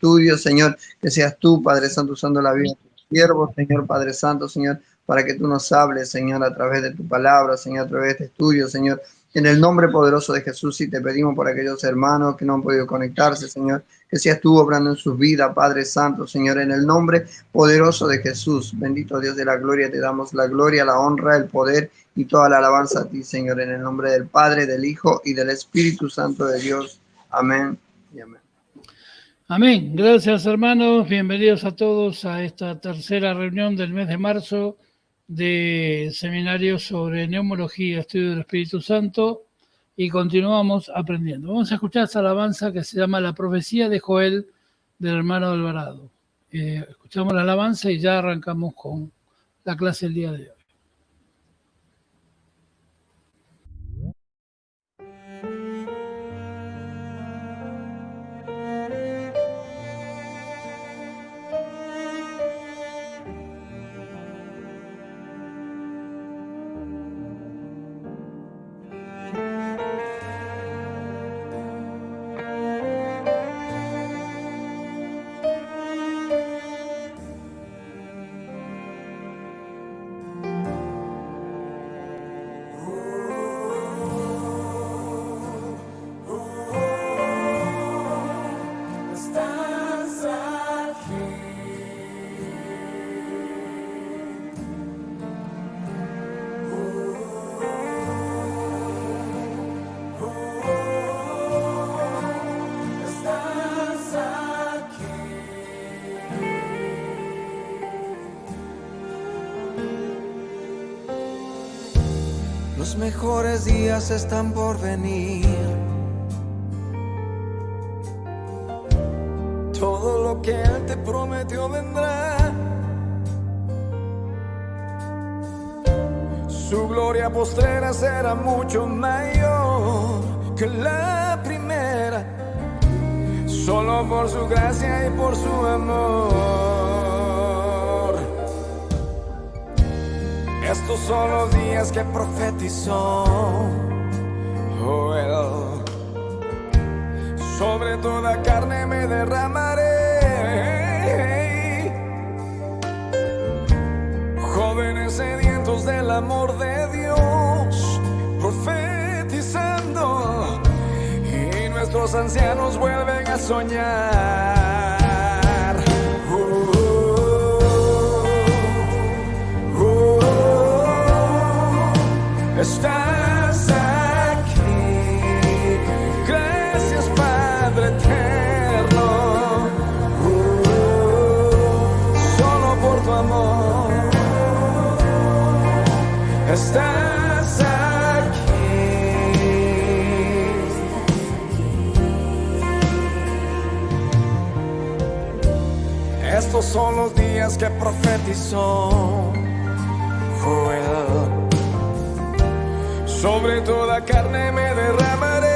estudio, Señor, que seas tú, Padre Santo, usando la vida de tus siervos, Señor, Padre Santo, Señor, para que tú nos hables, Señor, a través de tu palabra, Señor, a través de este estudio, Señor. En el nombre poderoso de Jesús, y te pedimos por aquellos hermanos que no han podido conectarse, Señor, que seas tú obrando en sus vidas, Padre Santo, Señor, en el nombre poderoso de Jesús. Bendito Dios de la gloria, te damos la gloria, la honra, el poder y toda la alabanza a ti, Señor, en el nombre del Padre, del Hijo y del Espíritu Santo de Dios. Amén y amén. Amén. Gracias, hermanos. Bienvenidos a todos a esta tercera reunión del mes de marzo de seminario sobre neumología, estudio del Espíritu Santo, y continuamos aprendiendo. Vamos a escuchar esta alabanza que se llama La profecía de Joel del hermano Alvarado. Escuchamos la alabanza y ya arrancamos con la clase del día de hoy. Los mejores días están por venir. Todo lo que Él te prometió vendrá. Su gloria postrera será mucho mayor que la primera, solo por su gracia y por su amor. Estos son los días que profetizó Joel. Sobre toda carne me derramaré. Jóvenes sedientos del amor de Dios, profetizando, y nuestros ancianos vuelven a soñar. Estás aquí, gracias Padre eterno, solo por tu amor. Estás aquí. Estos son los días que profetizó Joel. Sobre toda carne me derramaré.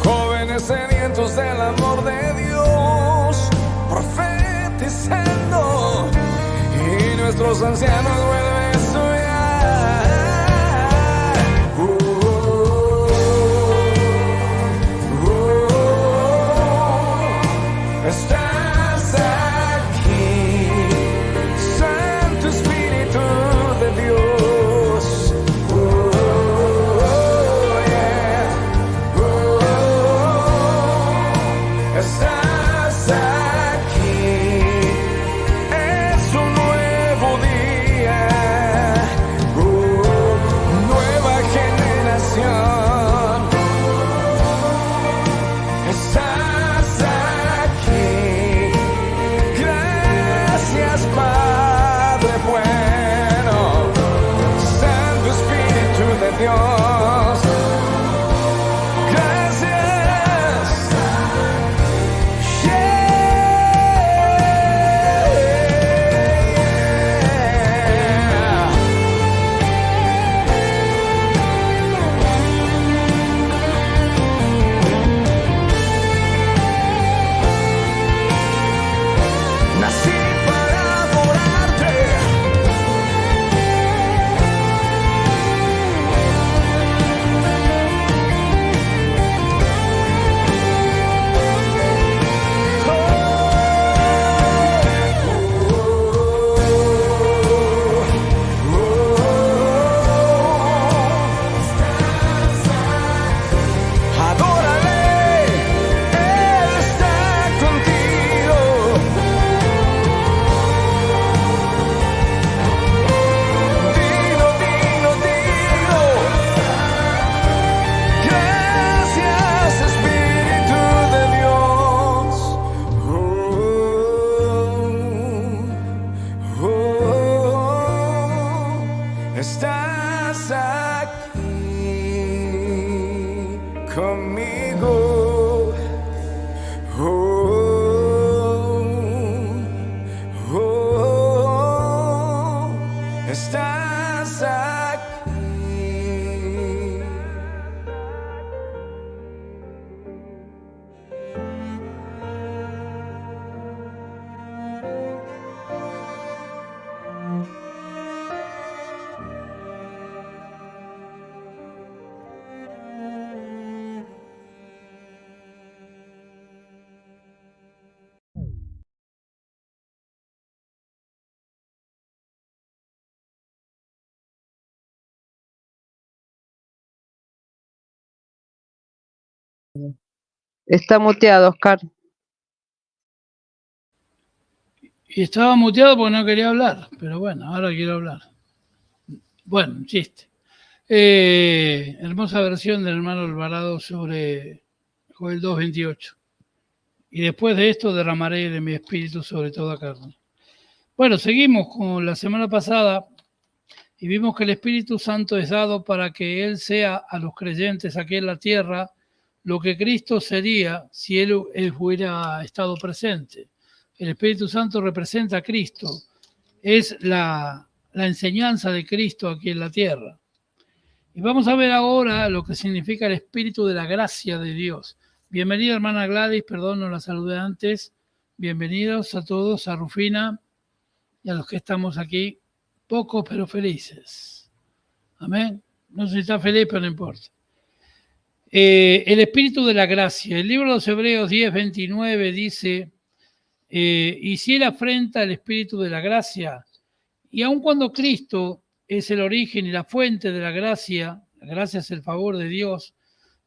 Jóvenes sedientos del amor de Dios, profetizando, y nuestros ancianos vuelven a soñar. Estás aquí, Santo Espíritu de Dios. Yeah. Estás aquí. Es un nuevo día. conmigo. Estás aquí. Está muteado, Oscar. Y estaba muteado porque no quería hablar, pero bueno, ahora quiero hablar. Bueno, un chiste. Hermosa versión del hermano Alvarado sobre Joel 2:28. Y después de esto derramaré de mi espíritu sobre toda carne. Bueno, seguimos con la semana pasada y vimos que el Espíritu Santo es dado para que Él sea a los creyentes aquí en la tierra lo que Cristo sería si Él hubiera estado presente. El Espíritu Santo representa a Cristo, es la enseñanza de Cristo aquí en la tierra. Y vamos a ver ahora lo que significa el Espíritu de la gracia de Dios. Bienvenida, hermana Gladys, perdón, no la saludé antes. Bienvenidos a todos, a Rufina y a los que estamos aquí, pocos pero felices. Amén. No sé si está feliz, pero no importa. El Espíritu de la gracia. El libro de los Hebreos 10:29 dice, y si él afrenta el Espíritu de la gracia, y aun cuando Cristo es el origen y la fuente de la gracia es el favor de Dios,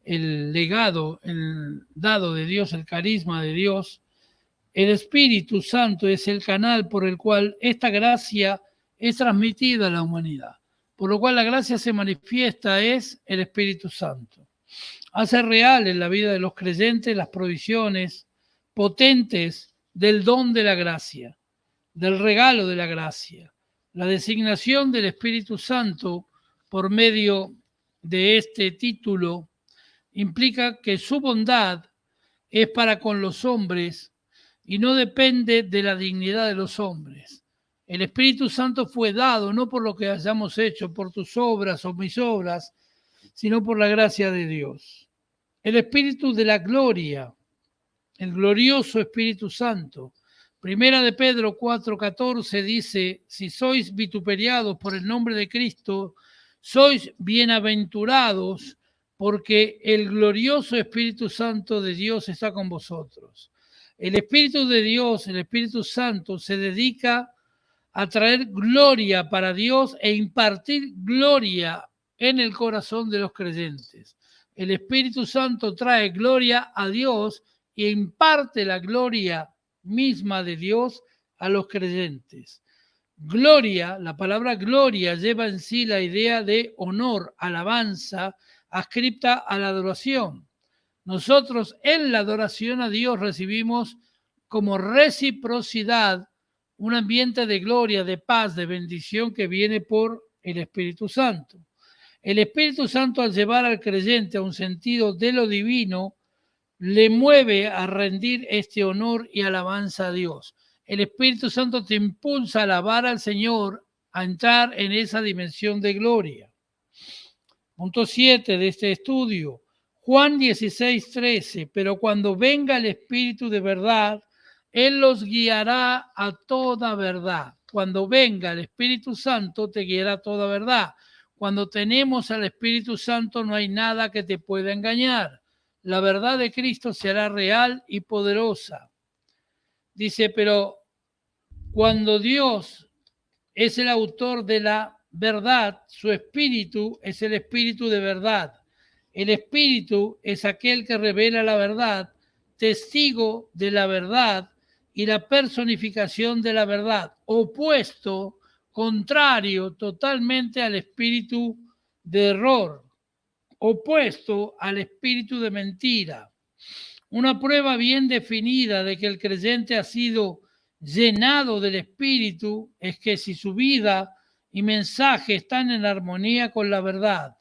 el legado, el dado de Dios, el carisma de Dios, el Espíritu Santo es el canal por el cual esta gracia es transmitida a la humanidad. Por lo cual la gracia se manifiesta es el Espíritu Santo. Hace real en la vida de los creyentes las provisiones potentes del don de la gracia, del regalo de la gracia. La designación del Espíritu Santo por medio de este título implica que su bondad es para con los hombres y no depende de la dignidad de los hombres. El Espíritu Santo fue dado no por lo que hayamos hecho, por tus obras o mis obras, sino por la gracia de Dios. El Espíritu de la gloria, el glorioso Espíritu Santo. Primera de Pedro 4:14 dice, si sois vituperiados por el nombre de Cristo, sois bienaventurados porque el glorioso Espíritu Santo de Dios está con vosotros. El Espíritu de Dios, el Espíritu Santo, se dedica a traer gloria para Dios e impartir gloria en el corazón de los creyentes. El Espíritu Santo trae gloria a Dios e imparte la gloria misma de Dios a los creyentes. Gloria, la palabra gloria lleva en sí la idea de honor, alabanza, adscripta a la adoración. Nosotros en la adoración a Dios recibimos como reciprocidad un ambiente de gloria, de paz, de bendición que viene por el Espíritu Santo. El Espíritu Santo, al llevar al creyente a un sentido de lo divino, le mueve a rendir este honor y alabanza a Dios. El Espíritu Santo te impulsa a alabar al Señor, a entrar en esa dimensión de gloria. Punto 7 de este estudio. Juan 16:13. Pero cuando venga el Espíritu de verdad, Él los guiará a toda verdad. Cuando venga el Espíritu Santo, te guiará a toda verdad. Cuando tenemos al Espíritu Santo, no hay nada que te pueda engañar. La verdad de Cristo será real y poderosa. Dice, pero cuando Dios es el autor de la verdad, su espíritu es el espíritu de verdad. El espíritu es aquel que revela la verdad, testigo de la verdad y la personificación de la verdad, opuesto, contrario totalmente al espíritu de error, opuesto al espíritu de mentira. Una prueba bien definida de que el creyente ha sido llenado del Espíritu es que si su vida y mensaje están en armonía con la verdad,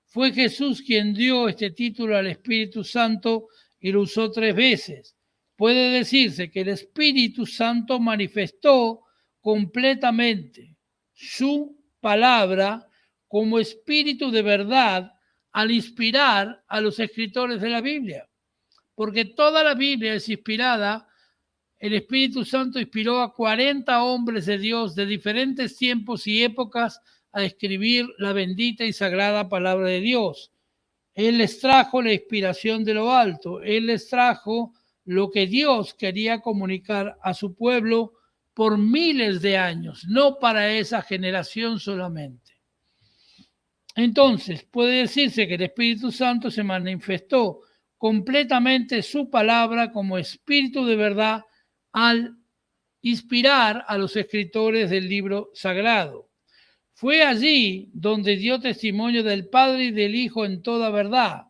Fue Jesús quien dio este título al Espíritu Santo y lo usó 3 veces. Puede decirse que el Espíritu Santo manifestó completamente su palabra como espíritu de verdad al inspirar a los escritores de la Biblia. Porque toda la Biblia es inspirada. El Espíritu Santo inspiró a 40 hombres de Dios de diferentes tiempos y épocas a escribir la bendita y sagrada palabra de Dios. Él les trajo la inspiración de lo alto. Él les trajo lo que Dios quería comunicar a su pueblo por miles de años, no para esa generación solamente. Entonces, puede decirse que el Espíritu Santo se manifestó completamente su palabra como espíritu de verdad al inspirar a los escritores del libro sagrado. Fue allí donde dio testimonio del Padre y del Hijo en toda verdad.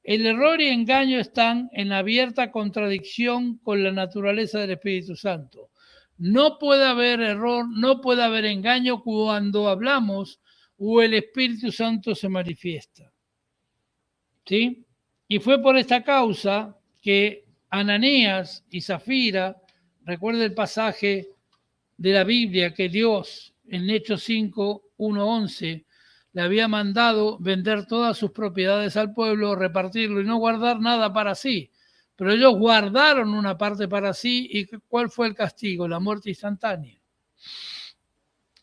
El error y engaño están en abierta contradicción con la naturaleza del Espíritu Santo. No puede haber error, no puede haber engaño cuando hablamos o el Espíritu Santo se manifiesta. ¿Sí? Y fue por esta causa que Ananías y Zafira, recuerda el pasaje de la Biblia que Dios en Hechos 5, 1, 11 le había mandado vender todas sus propiedades al pueblo, repartirlo y no guardar nada para sí. Pero ellos guardaron una parte para sí. ¿Y cuál fue el castigo? La muerte instantánea.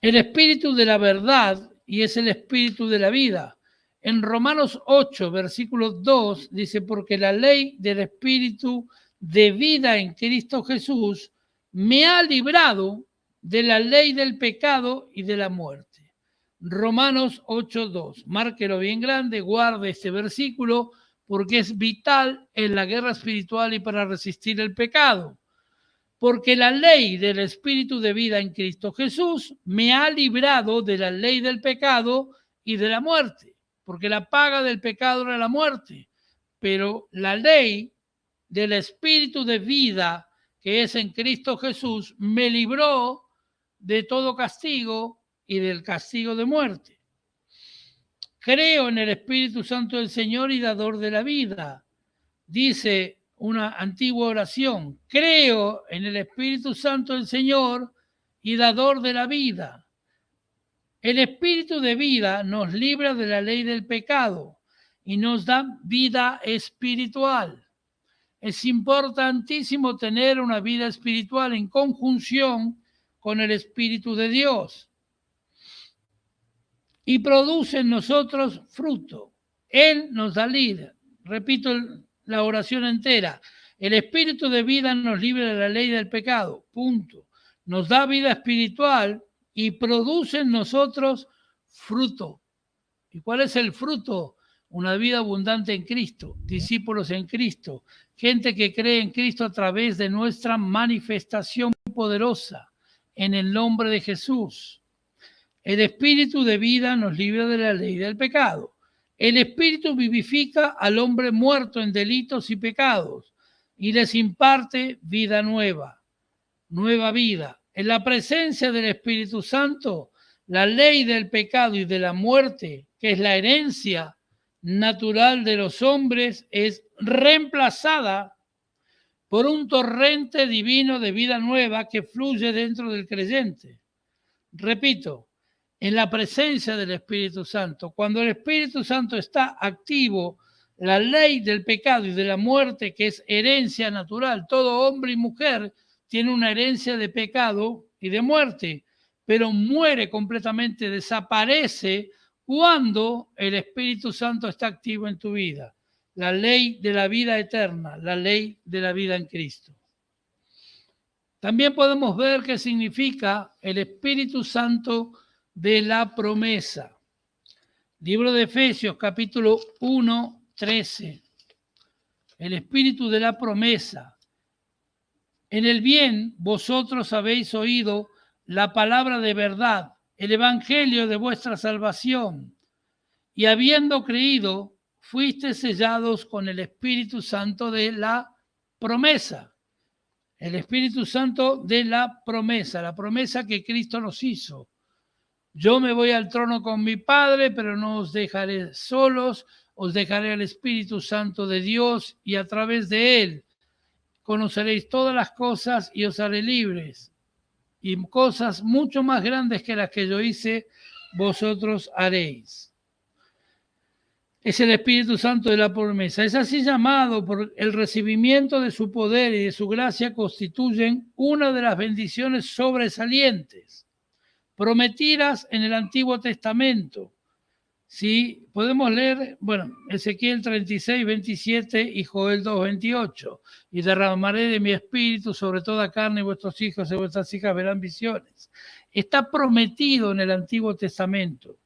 El espíritu de la verdad y es el espíritu de la vida. En Romanos 8, versículo 2, dice, porque la ley del espíritu de vida en Cristo Jesús me ha librado de la ley del pecado y de la muerte. Romanos 8, 2. Márquelo bien grande, guarde este versículo porque es vital en la guerra espiritual y para resistir el pecado. Porque la ley del espíritu de vida en Cristo Jesús me ha librado de la ley del pecado y de la muerte. Porque la paga del pecado era la muerte. Pero la ley del espíritu de vida que es en Cristo Jesús me libró de todo castigo y del castigo de muerte. Creo en el Espíritu Santo del Señor y dador de la vida. Dice una antigua oración, creo en el Espíritu Santo del Señor y dador de la vida. El Espíritu de vida nos libra de la ley del pecado y nos da vida espiritual. Es importantísimo tener una vida espiritual en conjunción con el Espíritu de Dios. Y produce en nosotros fruto. Él nos da vida. Repito la oración entera. El espíritu de vida nos libra de la ley del pecado. Punto. Nos da vida espiritual y produce en nosotros fruto. ¿Y cuál es el fruto? Una vida abundante en Cristo, discípulos en Cristo, gente que cree en Cristo a través de nuestra manifestación poderosa en el nombre de Jesús. El espíritu de vida nos libra de la ley del pecado. El espíritu vivifica al hombre muerto en delitos y pecados y les imparte vida nueva, nueva vida. En la presencia del Espíritu Santo, la ley del pecado y de la muerte, que es la herencia natural de los hombres, es reemplazada por un torrente divino de vida nueva que fluye dentro del creyente. Repito, en la presencia del Espíritu Santo. Cuando el Espíritu Santo está activo, la ley del pecado y de la muerte, que es herencia natural, todo hombre y mujer tiene una herencia de pecado y de muerte, pero muere completamente, desaparece cuando el Espíritu Santo está activo en tu vida. La ley de la vida eterna, la ley de la vida en Cristo. También podemos ver qué significa el Espíritu Santo de la promesa. Libro de Efesios, capítulo 1, 13. El espíritu de la promesa. En el bien vosotros habéis oído la palabra de verdad, el evangelio de vuestra salvación, y habiendo creído, fuisteis sellados con el Espíritu Santo de la promesa. El Espíritu Santo de la promesa que Cristo nos hizo. Yo me voy al trono con mi Padre, pero no os dejaré solos, os dejaré al Espíritu Santo de Dios y a través de él conoceréis todas las cosas y os haré libres. Y cosas mucho más grandes que las que yo hice, vosotros haréis. Es el Espíritu Santo de la promesa. Es así llamado por el recibimiento de su poder y de su gracia constituyen una de las bendiciones sobresalientes prometidas en el Antiguo Testamento. Sí, podemos leer, Ezequiel 36, 27 y Joel 2, 28. Y derramaré de mi espíritu sobre toda carne y vuestros hijos y vuestras hijas verán visiones. Está prometido en el Antiguo Testamento.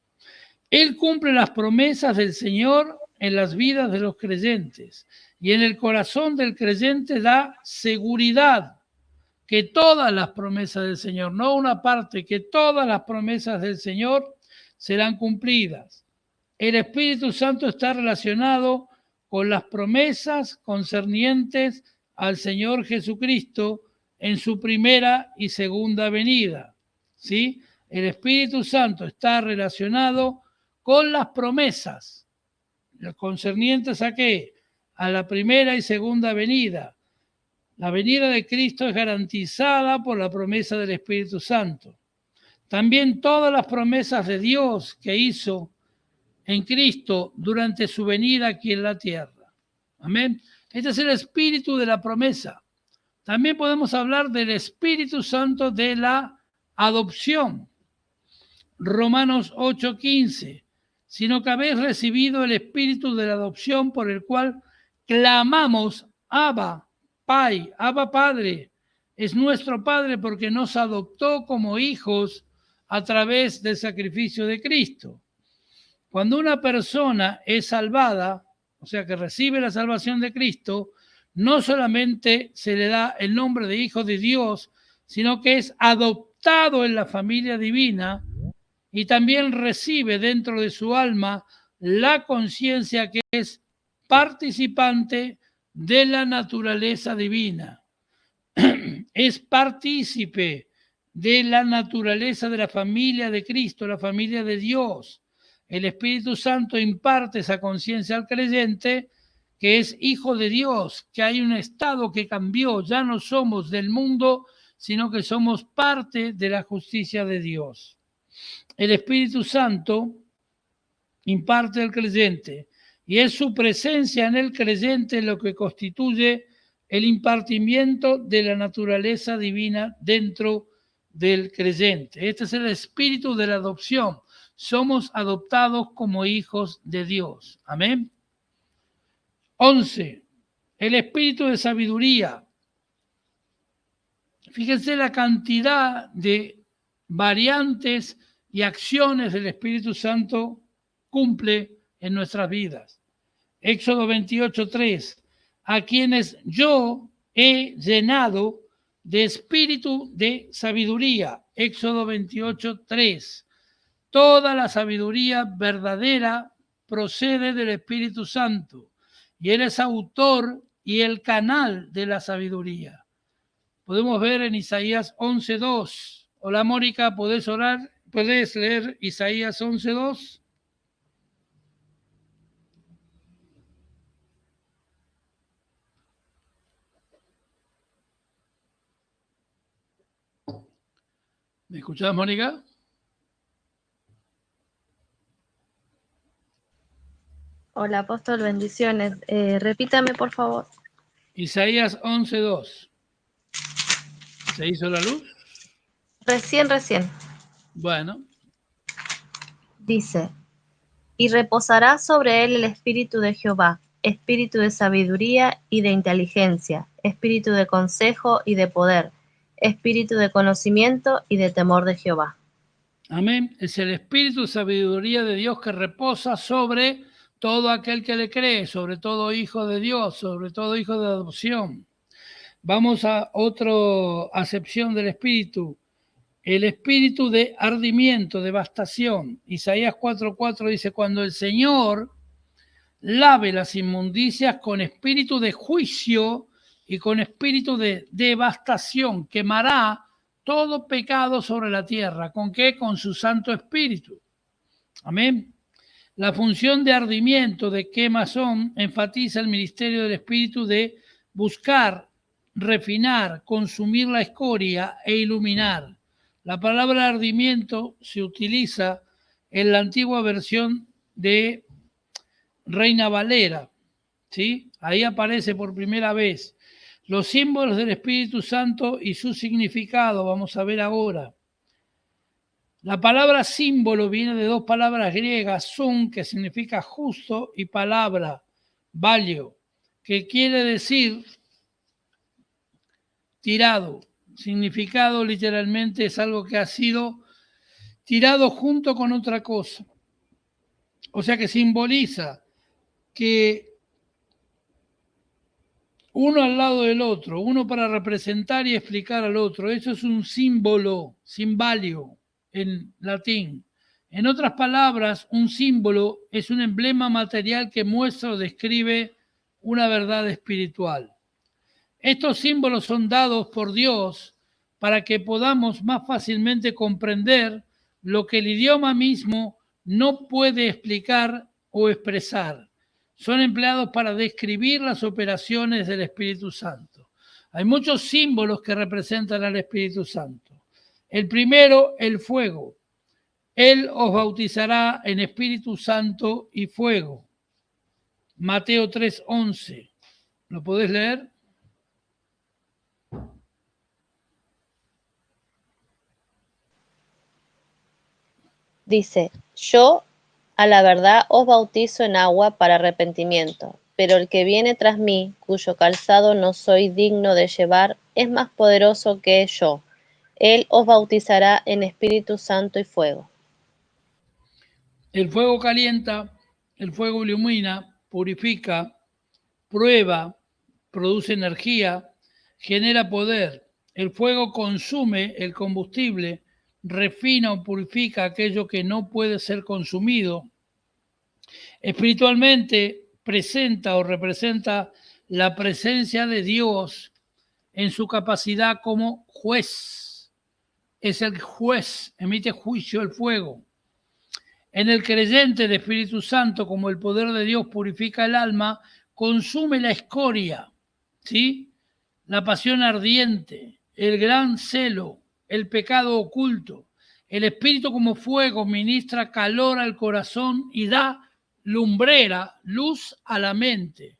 Él cumple las promesas del Señor en las vidas de los creyentes y en el corazón del creyente da seguridad que todas las promesas del Señor, no una parte, que todas las promesas del Señor serán cumplidas. El Espíritu Santo está relacionado con las promesas concernientes al Señor Jesucristo en su primera y segunda venida. ¿Sí? El Espíritu Santo está relacionado con las promesas concernientes a qué? A la primera y segunda venida. La venida de Cristo es garantizada por la promesa del Espíritu Santo. También todas las promesas de Dios que hizo en Cristo durante su venida aquí en la tierra. Amén. Este es el espíritu de la promesa. También podemos hablar del Espíritu Santo de la adopción. Romanos 8:15. Sino que habéis recibido el espíritu de la adopción por el cual clamamos, Abba, Pai, Abba Padre. Es nuestro Padre porque nos adoptó como hijos a través del sacrificio de Cristo. Cuando una persona es salvada, o sea que recibe la salvación de Cristo, no solamente se le da el nombre de hijo de Dios, sino que es adoptado en la familia divina y también recibe dentro de su alma la conciencia que es participante de la naturaleza divina. Es partícipe de la naturaleza de la familia de Cristo, la familia de Dios. El Espíritu Santo imparte esa conciencia al creyente que es hijo de Dios, que hay un estado que cambió, ya no somos del mundo, sino que somos parte de la justicia de Dios. El Espíritu Santo imparte al creyente y es su presencia en el creyente lo que constituye el impartimiento de la naturaleza divina dentro del creyente. Este es el espíritu de la adopción. Somos adoptados como hijos de Dios. Amén. 11. El espíritu de sabiduría. Fíjense la cantidad de variantes y acciones del Espíritu Santo cumple en nuestras vidas. Éxodo 28:3. A quienes yo he llenado de espíritu de sabiduría. Éxodo 28:3. Toda la sabiduría verdadera procede del Espíritu Santo y Él es autor y el canal de la sabiduría. Podemos ver en Isaías 11:2. Hola Mónica, ¿podés orar? ¿Podés leer Isaías 11:2? ¿Me escuchás, Mónica? Hola, apóstol, bendiciones. Repítame, por favor. Isaías 11:2. ¿Se hizo la luz? Recién. Bueno. Dice, y reposará sobre él el espíritu de Jehová, espíritu de sabiduría y de inteligencia, espíritu de consejo y de poder, espíritu de conocimiento y de temor de Jehová. Amén. Es el espíritu de sabiduría de Dios que reposa sobre todo aquel que le cree, sobre todo hijo de Dios, sobre todo hijo de adopción. Vamos a otra acepción del espíritu. El espíritu de ardimiento, devastación. Isaías 4:4 dice, cuando el Señor lave las inmundicias con espíritu de juicio y con espíritu de devastación, quemará todo pecado sobre la tierra. ¿Con qué? Con su Santo Espíritu. Amén. La función de ardimiento, de quemazón, enfatiza el ministerio del Espíritu de buscar, refinar, consumir la escoria e iluminar. La palabra ardimiento se utiliza en la antigua versión de Reina Valera, ¿sí? Ahí aparece por primera vez. Los símbolos del Espíritu Santo y su significado, vamos a ver ahora. La palabra símbolo viene de dos palabras griegas, sun, que significa justo, y palabra, valio, que quiere decir tirado. Significado literalmente es algo que ha sido tirado junto con otra cosa. O sea que simboliza que uno al lado del otro, uno para representar y explicar al otro. Eso es un símbolo, simbalio en latín. En otras palabras, un símbolo es un emblema material que muestra o describe una verdad espiritual. Estos símbolos son dados por Dios para que podamos más fácilmente comprender lo que el idioma mismo no puede explicar o expresar. Son empleados para describir las operaciones del Espíritu Santo. Hay muchos símbolos que representan al Espíritu Santo. El primero, el fuego. Él os bautizará en Espíritu Santo y fuego. Mateo 3:11. ¿Lo podés leer? Dice, yo a la verdad os bautizo en agua para arrepentimiento, pero el que viene tras mí, cuyo calzado no soy digno de llevar, es más poderoso que yo. Él os bautizará en Espíritu Santo y fuego. El fuego calienta, el fuego ilumina, purifica, prueba, produce energía, genera poder. El fuego consume el combustible, refina o purifica aquello que no puede ser consumido. Espiritualmente presenta o representa la presencia de Dios en su capacidad como juez. Es el juez, emite juicio el fuego. En el creyente, el Espíritu Santo, como el poder de Dios purifica el alma, consume la escoria, ¿sí? La pasión ardiente, el gran celo, el pecado oculto. El Espíritu como fuego ministra calor al corazón y da lumbrera, luz a la mente.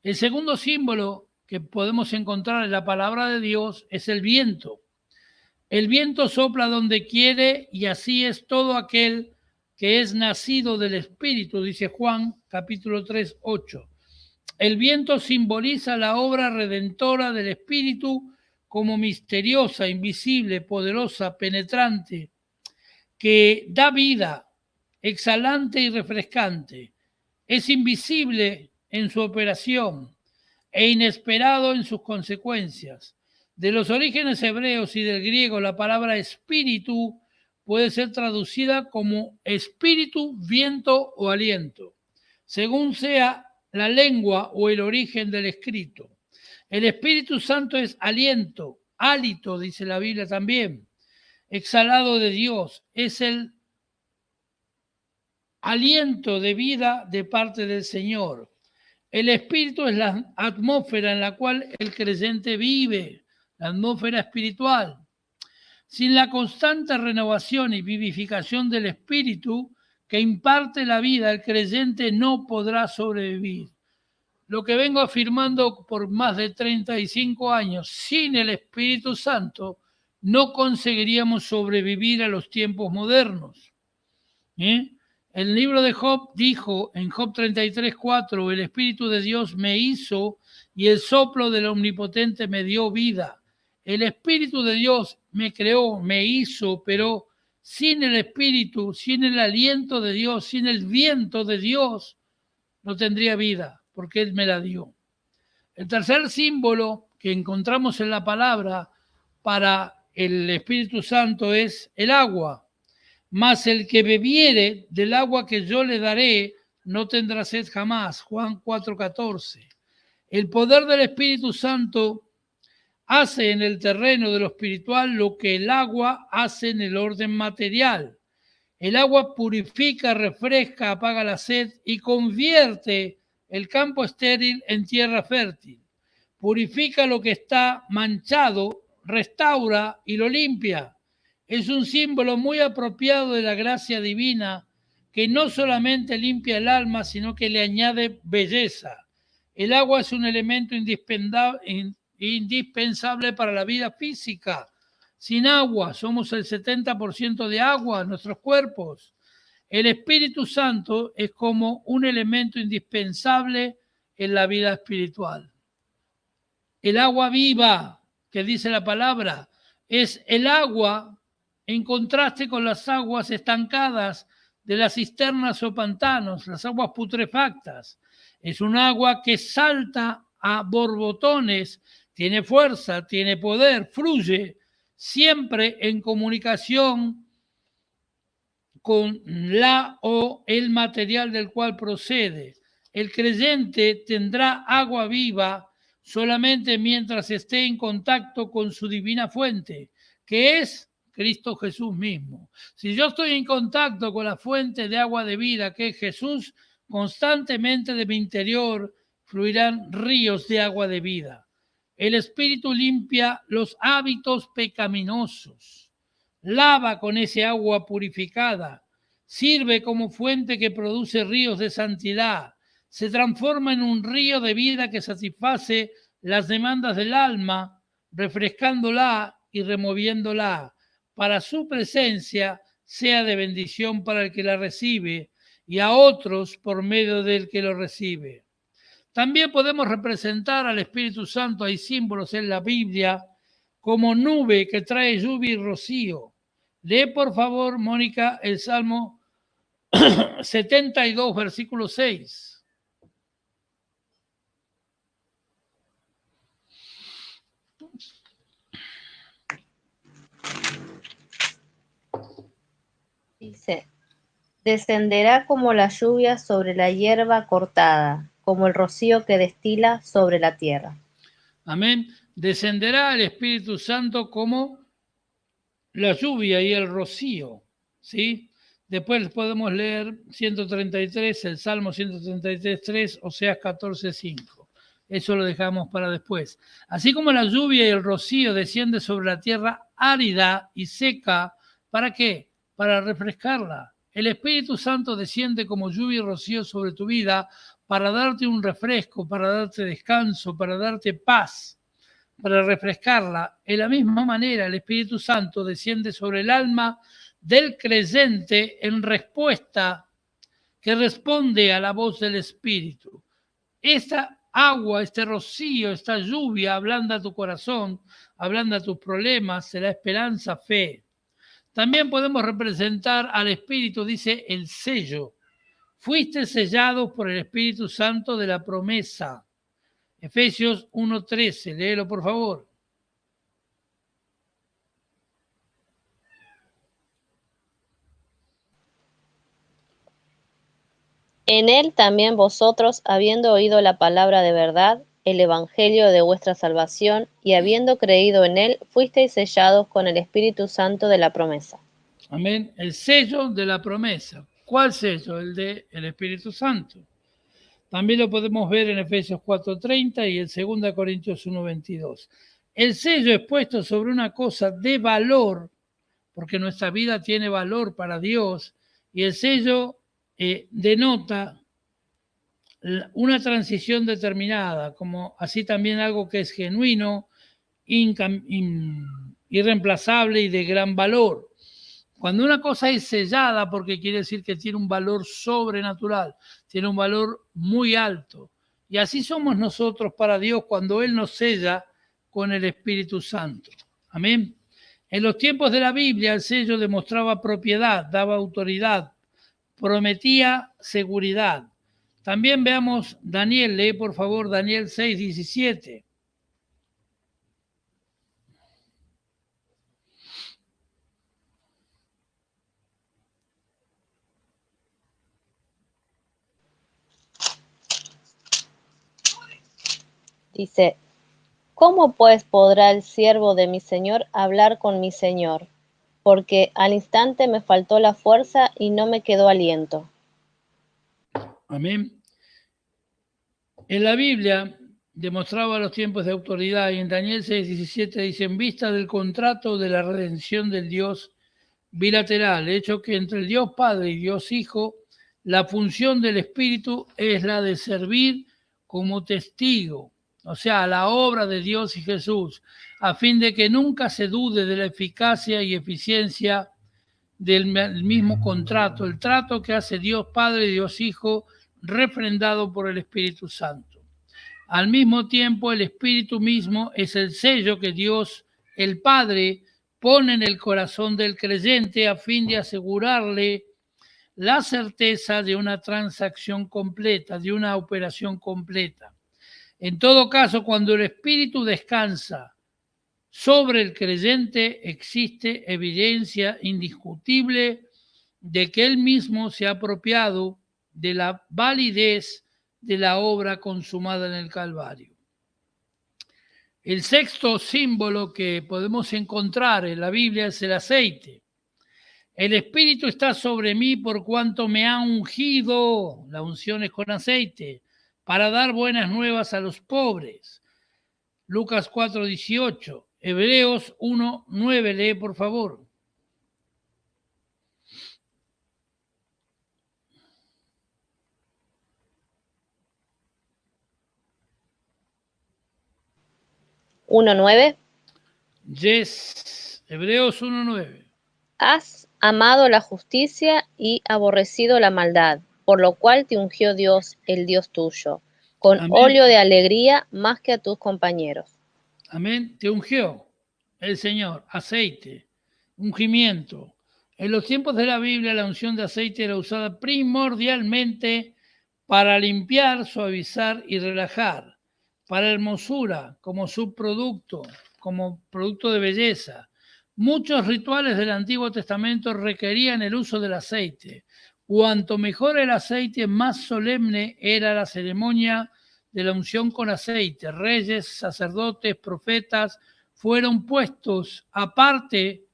El segundo símbolo que podemos encontrar en la palabra de Dios es el viento. El viento sopla donde quiere y así es todo aquel que es nacido del Espíritu, dice Juan capítulo 3, 8. El viento simboliza la obra redentora del Espíritu como misteriosa, invisible, poderosa, penetrante, que da vida, exhalante y refrescante. Es invisible en su operación e inesperado en sus consecuencias. De los orígenes hebreos y del griego, la palabra espíritu puede ser traducida como espíritu, viento o aliento, según sea la lengua o el origen del escrito. El Espíritu Santo es aliento, hálito, dice la Biblia también, exhalado de Dios. Es el aliento de vida de parte del Señor. El Espíritu es la atmósfera en la cual el creyente vive, la atmósfera espiritual. Sin la constante renovación y vivificación del Espíritu que imparte la vida, el creyente no podrá sobrevivir. Lo que vengo afirmando por más de 35 años, sin el Espíritu Santo no conseguiríamos sobrevivir a los tiempos modernos. El libro de Job dijo en Job 33:4, el Espíritu de Dios me hizo y el soplo del Omnipotente me dio vida. El Espíritu de Dios me creó, me hizo, pero sin el Espíritu, sin el aliento de Dios, sin el viento de Dios, no tendría vida, porque Él me la dio. El tercer símbolo que encontramos en la palabra para el Espíritu Santo es el agua. Mas el que bebiere del agua que yo le daré, no tendrá sed jamás. Juan 4:14. El poder del Espíritu Santo hace en el terreno de lo espiritual lo que el agua hace en el orden material. El agua purifica, refresca, apaga la sed y convierte el campo estéril en tierra fértil. Purifica lo que está manchado, restaura y lo limpia. Es un símbolo muy apropiado de la gracia divina que no solamente limpia el alma, sino que le añade belleza. El agua es un elemento indispensable para la vida física. Sin agua, somos el 70% de agua en nuestros cuerpos. El Espíritu Santo es como un elemento indispensable en la vida espiritual. El agua viva, que dice la palabra, es el agua en contraste con las aguas estancadas de las cisternas o pantanos, las aguas putrefactas. Es un agua que salta a borbotones, tiene fuerza, tiene poder, fluye, siempre en comunicación con la o el material del cual procede. El creyente tendrá agua viva solamente mientras esté en contacto con su divina fuente, que es Cristo Jesús mismo. Si yo estoy en contacto con la fuente de agua de vida, que es Jesús, constantemente de mi interior fluirán ríos de agua de vida. El Espíritu limpia los hábitos pecaminosos, lava con ese agua purificada, sirve como fuente que produce ríos de santidad, se transforma en un río de vida que satisface las demandas del alma, refrescándola y removiéndola, para su presencia sea de bendición para el que la recibe y a otros por medio del que lo recibe. También podemos representar al Espíritu Santo, hay símbolos en la Biblia, como nube que trae lluvia y rocío. Lee por favor, Mónica, el Salmo 72, versículo 6. Dice, descenderá como la lluvia sobre la hierba cortada, como el rocío que destila sobre la tierra. Amén. Descenderá el Espíritu Santo como la lluvia y el rocío, ¿sí? Después podemos leer 133, el Salmo 133, 3, Oseas 14, 5. Eso lo dejamos para después. Así como la lluvia y el rocío desciende sobre la tierra árida y seca, ¿para qué? Para refrescarla. El Espíritu Santo desciende como lluvia y rocío sobre tu vida para darte un refresco, para darte descanso, para darte paz, para refrescarla. De la misma manera, el Espíritu Santo desciende sobre el alma del creyente en respuesta que responde a la voz del Espíritu. Esta agua, este rocío, esta lluvia ablanda tu corazón, ablanda tus problemas, te da esperanza, fe. También podemos representar al Espíritu, dice el sello. Fuiste sellados por el Espíritu Santo de la promesa. Efesios 1:13, léelo por favor. En él también vosotros, habiendo oído la palabra de verdad, el evangelio de vuestra salvación, y habiendo creído en él, fuisteis sellados con el Espíritu Santo de la promesa. Amén. El sello de la promesa. ¿Cuál sello? El del Espíritu Santo. También lo podemos ver en Efesios 4:30 y en 2 Corintios 1:22. El sello es puesto sobre una cosa de valor, porque nuestra vida tiene valor para Dios, y el sello denota una transición determinada, como así también algo que es genuino, irreemplazable y de gran valor. Cuando una cosa es sellada, porque quiere decir que tiene un valor sobrenatural, tiene un valor muy alto. Y así somos nosotros para Dios cuando Él nos sella con el Espíritu Santo. Amén. En los tiempos de la Biblia el sello demostraba propiedad, daba autoridad, prometía seguridad. También veamos Daniel, lee por favor Daniel 6:17. Dice, ¿Cómo pues podrá el siervo de mi señor hablar con mi señor? Porque al instante me faltó la fuerza y no me quedó aliento. Amén. En la Biblia demostraba los tiempos de autoridad y en Daniel 6:17 dice, en vista del contrato de la redención del Dios bilateral, hecho que entre el Dios Padre y Dios Hijo, la función del Espíritu es la de servir como testigo, o sea, la obra de Dios y Jesús, a fin de que nunca se dude de la eficacia y eficiencia del mismo contrato, el trato que hace Dios Padre y Dios Hijo, refrendado por el Espíritu Santo. Al mismo tiempo, el Espíritu mismo es el sello que Dios, el Padre, pone en el corazón del creyente a fin de asegurarle la certeza de una transacción completa, de una operación completa. En todo caso, cuando el Espíritu descansa sobre el creyente, existe evidencia indiscutible de que él mismo se ha apropiado de la validez de la obra consumada en el Calvario. El sexto símbolo que podemos encontrar en la Biblia es el aceite. El Espíritu está sobre mí por cuanto me ha ungido, la unción es con aceite, para dar buenas nuevas a los pobres. Lucas 4:18, Hebreos 1:9, lee por favor. Yes, Hebreos 1:9. Has amado la justicia y aborrecido la maldad, por lo cual te ungió Dios, el Dios tuyo, con Amén. óleo de alegría más que a tus compañeros. Amén. Te ungió el Señor, aceite, ungimiento. En los tiempos de la Biblia, la unción de aceite era usada primordialmente para limpiar, suavizar y relajar, para hermosura, como subproducto, como producto de belleza. Muchos rituales del Antiguo Testamento requerían el uso del aceite. Cuanto mejor el aceite, más solemne era la ceremonia de la unción con aceite. Reyes, sacerdotes, profetas fueron puestos aparte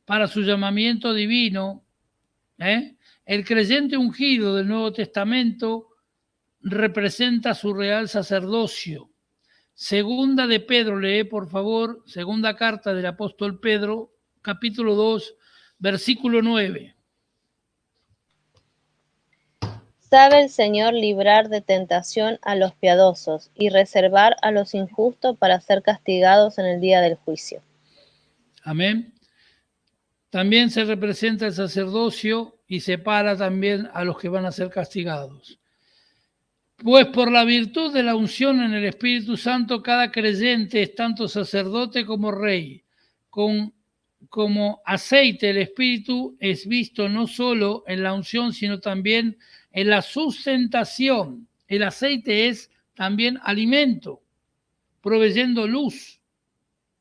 para su llamamiento divino. El creyente ungido del Nuevo Testamento representa su real sacerdocio. Segunda de Pedro, lee por favor, segunda carta del apóstol Pedro, capítulo 2, versículo 9. Sabe el Señor librar de tentación a los piadosos y reservar a los injustos para ser castigados en el día del juicio. Amén. También se representa el sacerdocio y separa también a los que van a ser castigados. Pues por la virtud de la unción en el Espíritu Santo, cada creyente es tanto sacerdote como rey. Como aceite, el Espíritu es visto no solo en la unción, sino también en la sustentación. El aceite es también alimento, proveyendo luz.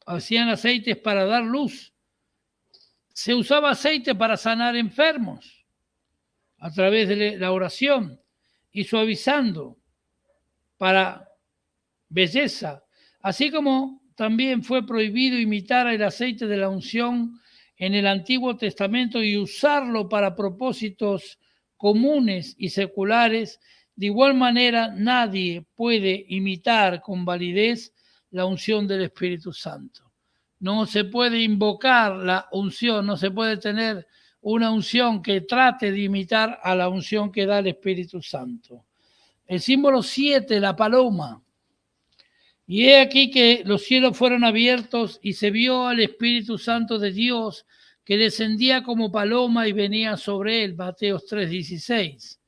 Hacían aceites para dar luz. Se usaba aceite para sanar enfermos a través de la oración y suavizando para belleza, así como también fue prohibido imitar el aceite de la unción en el Antiguo Testamento y usarlo para propósitos comunes y seculares. De igual manera, nadie puede imitar con validez la unción del Espíritu Santo. No se puede invocar la unción, no se puede tener una unción que trate de imitar a la unción que da el Espíritu Santo. El símbolo 7, la paloma. Y he aquí que los cielos fueron abiertos y se vio al Espíritu Santo de Dios que descendía como paloma y venía sobre él. Mateos 3:16.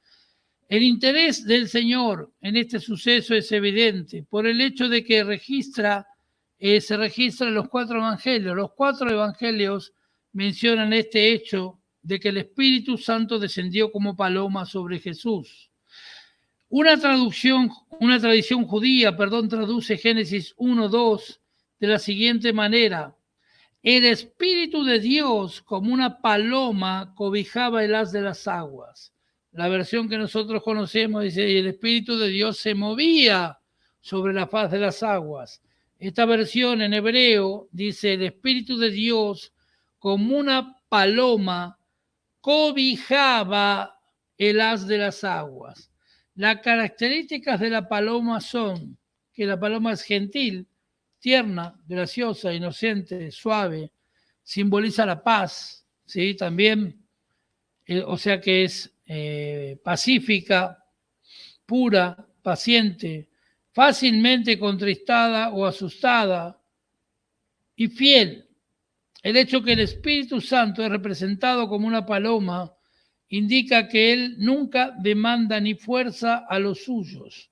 El interés del Señor en este suceso es evidente por el hecho de que se registra en los 4 evangelios. Los 4 evangelios mencionan este hecho de que el Espíritu Santo descendió como paloma sobre Jesús. Una tradición judía, traduce Génesis 1:2 de la siguiente manera: el Espíritu de Dios como una paloma cobijaba el haz de las aguas. La versión que nosotros conocemos dice, y el Espíritu de Dios se movía sobre la faz de las aguas. Esta versión en hebreo dice: el Espíritu de Dios como una paloma cobijaba el haz de las aguas. Las características de la paloma son que la paloma es gentil, tierna, graciosa, inocente, suave, simboliza la paz, ¿sí? También, o sea que es pacífica, pura, paciente, fácilmente contristada o asustada y fiel. El hecho que el Espíritu Santo es representado como una paloma indica que Él nunca demanda ni fuerza a los suyos.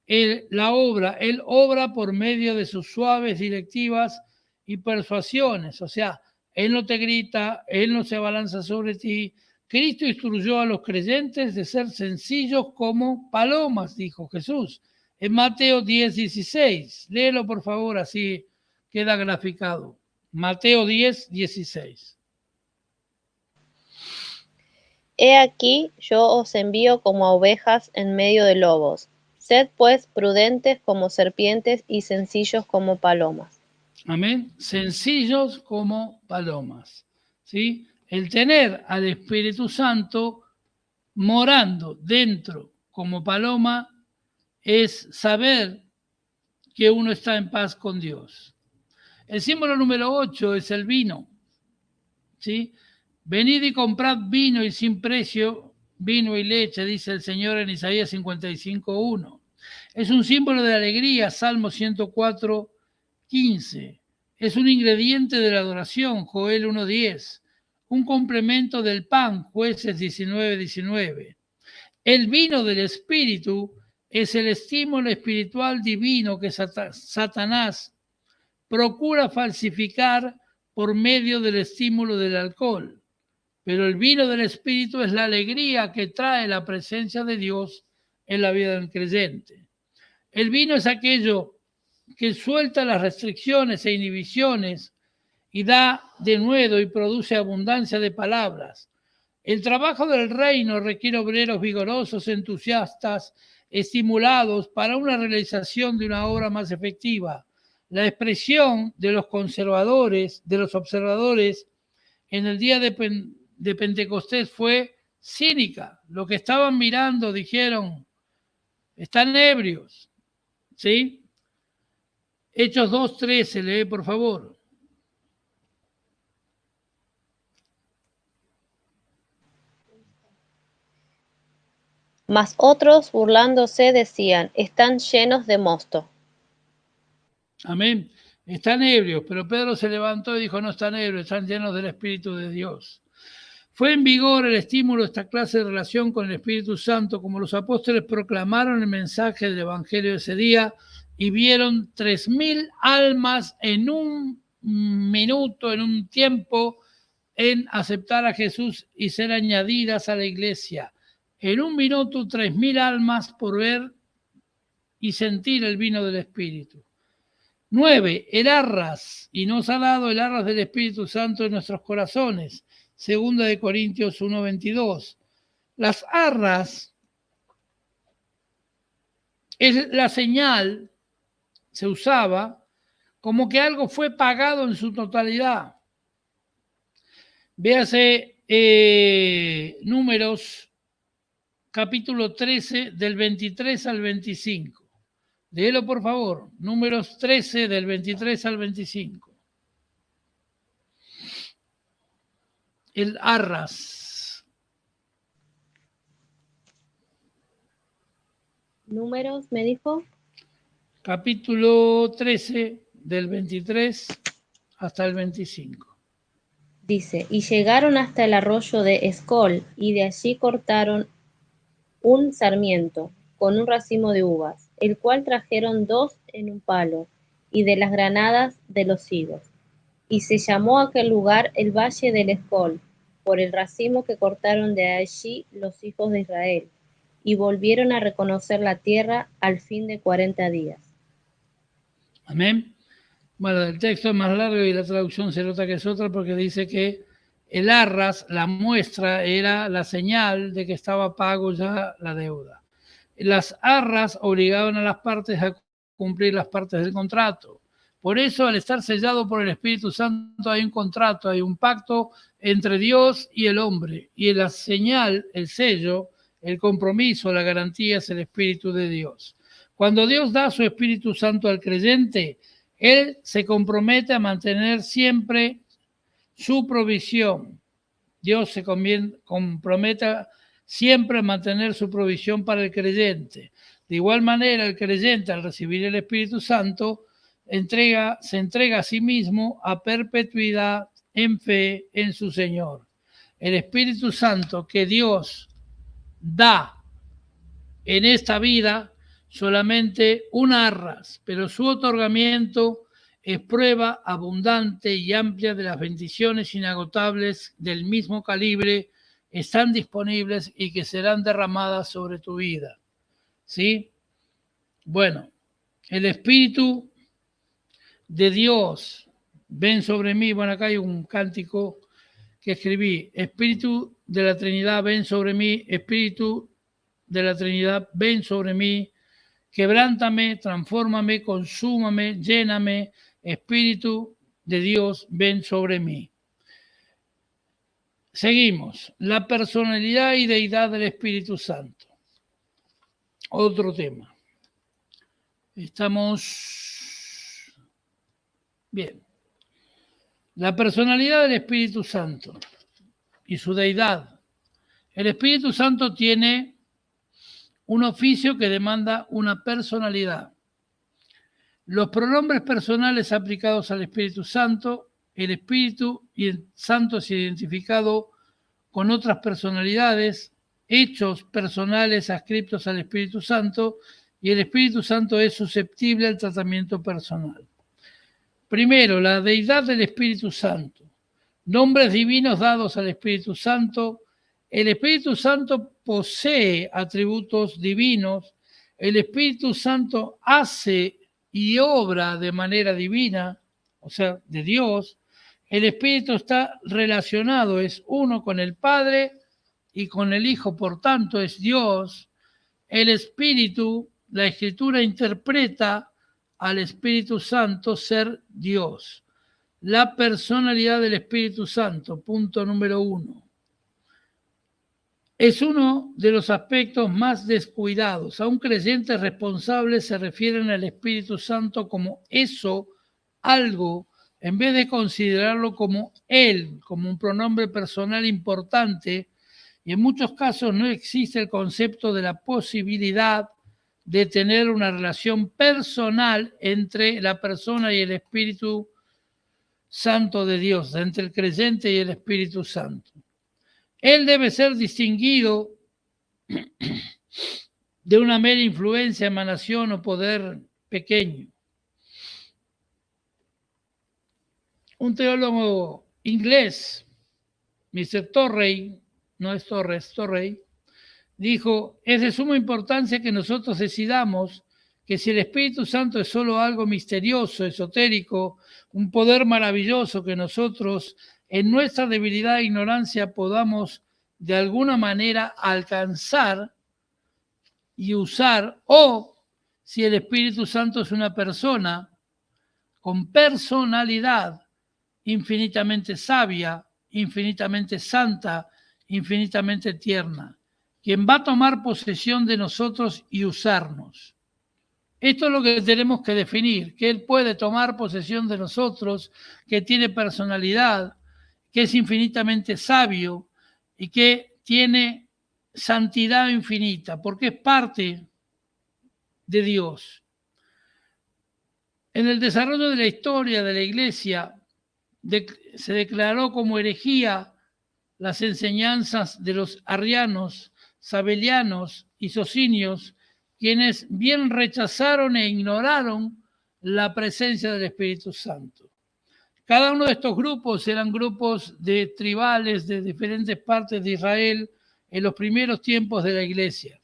Él obra por medio de sus suaves directivas y persuasiones. O sea, Él no te grita, Él no se abalanza sobre ti. Cristo instruyó a los creyentes de ser sencillos como palomas, dijo Jesús. En Mateo 10:16. Léelo por favor, así queda graficado. Mateo 10:16. He aquí, yo os envío como a ovejas en medio de lobos. Sed pues prudentes como serpientes y sencillos como palomas. Amén. Sencillos como palomas. ¿Sí? El tener al Espíritu Santo morando dentro como paloma es saber que uno está en paz con Dios. El símbolo número 8 es el vino. ¿Sí? Venid y comprad vino y sin precio, vino y leche, dice el Señor en Isaías 55:1. Es un símbolo de alegría, Salmo 104:15. Es un ingrediente de la adoración, Joel 1:10. Un complemento del pan, Jueces 19:19. El vino del Espíritu es el estímulo espiritual divino que Satanás procura falsificar por medio del estímulo del alcohol. Pero el vino del Espíritu es la alegría que trae la presencia de Dios en la vida del creyente. El vino es aquello que suelta las restricciones e inhibiciones y da denuedo y produce abundancia de palabras. El trabajo del reino requiere obreros vigorosos, entusiastas, estimulados para una realización de una obra más efectiva. La expresión de los conservadores, de los observadores, en el día de Pentecostés fue cínica. Lo que estaban mirando dijeron, están ebrios. ¿Sí? Hechos 2:13, lee por favor. Mas otros, burlándose, decían, están llenos de mosto. Amén. Están ebrios, pero Pedro se levantó y dijo, no están ebrios, están llenos del Espíritu de Dios. Fue en vigor el estímulo de esta clase de relación con el Espíritu Santo, como los apóstoles proclamaron el mensaje del Evangelio de ese día y vieron 3.000 almas en un minuto, en un tiempo, en aceptar a Jesús y ser añadidas a la iglesia. En un minuto, 3.000 almas por ver y sentir el vino del Espíritu. 9. El arras, y nos ha dado el arras del Espíritu Santo en nuestros corazones. 2 de Corintios 1:22. Las arras es la señal, se usaba como que algo fue pagado en su totalidad. Véase Números capítulo 13 del 23 al 25. Léelo por favor, Números 13 del 23 al 25. El arras. Números, me dijo. Capítulo 13 del 23 hasta el 25. Dice, y llegaron hasta el arroyo de Escol, y de allí cortaron un sarmiento con un racimo de uvas, el cual trajeron 2 en un palo, y de las granadas de los higos. Y se llamó aquel lugar el Valle del Escol, por el racimo que cortaron de allí los hijos de Israel, y volvieron a reconocer la tierra al fin de 40 días. Amén. Bueno, el texto es más largo y la traducción se nota que es otra porque dice que el arras, la muestra, era la señal de que estaba pago ya la deuda. Las arras obligaban a las partes a cumplir las partes del contrato. Por eso, al estar sellado por el Espíritu Santo, hay un contrato, hay un pacto entre Dios y el hombre. Y la señal, el sello, el compromiso, la garantía es el Espíritu de Dios. Cuando Dios da su Espíritu Santo al creyente, Él se compromete a mantener siempre su provisión. Dios se compromete siempre a mantener su provisión para el creyente. De igual manera, el creyente, al recibir el Espíritu Santo, se entrega a sí mismo a perpetuidad en fe en su Señor. El Espíritu Santo que Dios da en esta vida solamente un arras, pero su otorgamiento es prueba abundante y amplia de las bendiciones inagotables del mismo calibre están disponibles y que serán derramadas sobre tu vida. ¿Sí? Bueno, el Espíritu de Dios, ven sobre mí. Bueno, acá hay un cántico que escribí. Espíritu de la Trinidad, ven sobre mí. Espíritu de la Trinidad, ven sobre mí. Quebrántame, transfórmame, consúmame, lléname. Espíritu de Dios, ven sobre mí. Seguimos. La personalidad y deidad del Espíritu Santo. Otro tema. Estamos bien. La personalidad del Espíritu Santo y su deidad. El Espíritu Santo tiene un oficio que demanda una personalidad. Los pronombres personales aplicados al Espíritu Santo, el Espíritu y el Santo es identificado con otras personalidades, hechos personales adscritos al Espíritu Santo, y el Espíritu Santo es susceptible al tratamiento personal. Primero, la deidad del Espíritu Santo. Nombres divinos dados al Espíritu Santo. El Espíritu Santo posee atributos divinos. El Espíritu Santo hace y obra de manera divina, o sea, de Dios. El Espíritu está relacionado, es uno con el Padre y con el Hijo, por tanto es Dios. El Espíritu, la Escritura interpreta al Espíritu Santo ser Dios. La personalidad del Espíritu Santo, punto número 1. Es uno de los aspectos más descuidados. A un creyente responsable se refieren al Espíritu Santo como eso, algo, en vez de considerarlo como él, como un pronombre personal importante. Y en muchos casos no existe el concepto de la posibilidad de tener una relación personal entre la persona y el Espíritu Santo de Dios, entre el creyente y el Espíritu Santo. Él debe ser distinguido de una mera influencia, emanación o poder pequeño. Un teólogo inglés, Mr. Torrey, no es Torres, Torrey, dijo: es de suma importancia que nosotros decidamos que si el Espíritu Santo es solo algo misterioso, esotérico, un poder maravilloso que nosotros en nuestra debilidad e ignorancia podamos de alguna manera alcanzar y usar, o si el Espíritu Santo es una persona con personalidad infinitamente sabia, infinitamente santa, infinitamente tierna, quien va a tomar posesión de nosotros y usarnos. Esto es lo que tenemos que definir, que Él puede tomar posesión de nosotros, que tiene personalidad, que es infinitamente sabio y que tiene santidad infinita, porque es parte de Dios. En el desarrollo de la historia de la Iglesia se declaró como herejía las enseñanzas de los arrianos, sabelianos y socinios, quienes bien rechazaron e ignoraron la presencia del Espíritu Santo. Cada uno de estos grupos eran grupos de tribales de diferentes partes de Israel en los primeros tiempos de la Iglesia.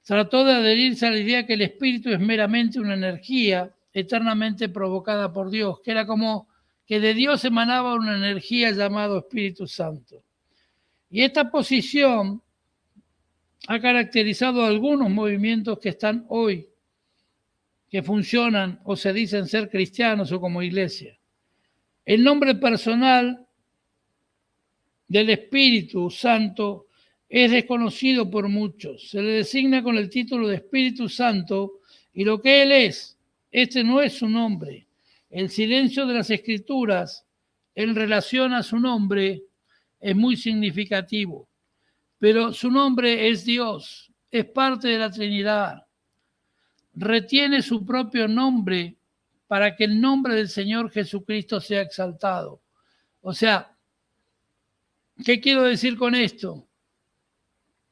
Trató de adherirse a la idea que el Espíritu es meramente una energía eternamente provocada por Dios, que era como que de Dios emanaba una energía llamada Espíritu Santo. Y esta posición ha caracterizado a algunos movimientos que están hoy, que funcionan o se dicen ser cristianos o como iglesia. El nombre personal del Espíritu Santo es desconocido por muchos. Se le designa con el título de Espíritu Santo y lo que Él es. Este no es su nombre. El silencio de las Escrituras en relación a su nombre es muy significativo. Pero su nombre es Dios, es parte de la Trinidad. Retiene su propio nombre para que el nombre del Señor Jesucristo sea exaltado. O sea, ¿qué quiero decir con esto?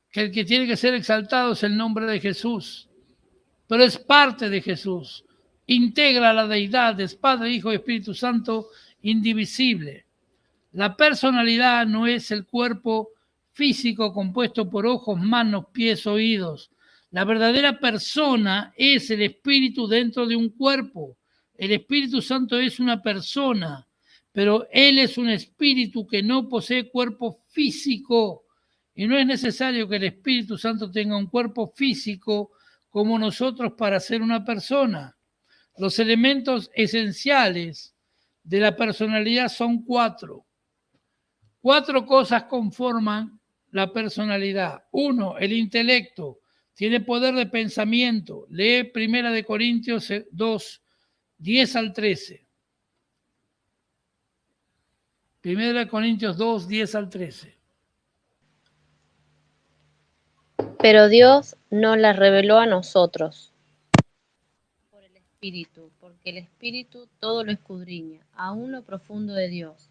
Que el que tiene que ser exaltado es el nombre de Jesús, pero es parte de Jesús. Integra la deidad, es Padre, Hijo y Espíritu Santo, indivisible. La personalidad no es el cuerpo físico compuesto por ojos, manos, pies, oídos. La verdadera persona es el espíritu dentro de un cuerpo. El Espíritu Santo es una persona, pero Él es un espíritu que no posee cuerpo físico. Y no es necesario que el Espíritu Santo tenga un cuerpo físico como nosotros para ser una persona. Los elementos esenciales de la personalidad son 4. 4 cosas conforman la personalidad. 1, el intelecto. Tiene poder de pensamiento. Lee 1 Corintios 2, 10 al 13. 1 Corintios 2, 10 al 13. Pero Dios nos la reveló a nosotros por el Espíritu, porque el Espíritu todo lo escudriña, aún lo profundo de Dios.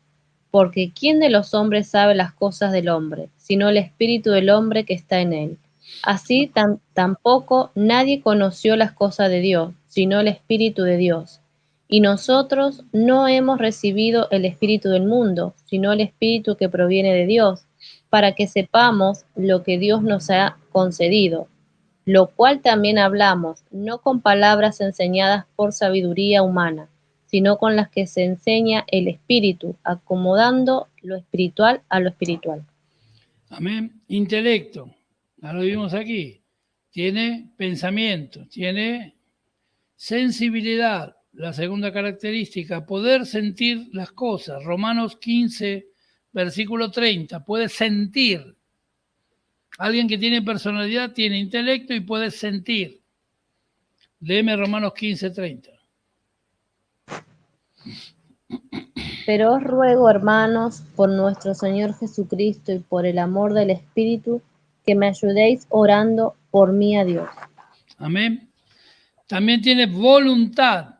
Porque ¿quién de los hombres sabe las cosas del hombre, sino el espíritu del hombre que está en él? Así tampoco nadie conoció las cosas de Dios, sino el Espíritu de Dios. Y nosotros no hemos recibido el espíritu del mundo, sino el Espíritu que proviene de Dios, para que sepamos lo que Dios nos ha concedido, lo cual también hablamos, no con palabras enseñadas por sabiduría humana, sino con las que se enseña el Espíritu, acomodando lo espiritual a lo espiritual. Amén. Intelecto, ya lo vimos aquí. Tiene pensamiento, tiene sensibilidad, la segunda característica, poder sentir las cosas. Romanos 15, versículo 30, puede sentir. Alguien que tiene personalidad tiene intelecto y puede sentir. Léeme Romanos 15, 30. Pero os ruego, hermanos, por nuestro Señor Jesucristo y por el amor del Espíritu, que me ayudéis orando por mí a Dios. Amén. También tiene voluntad,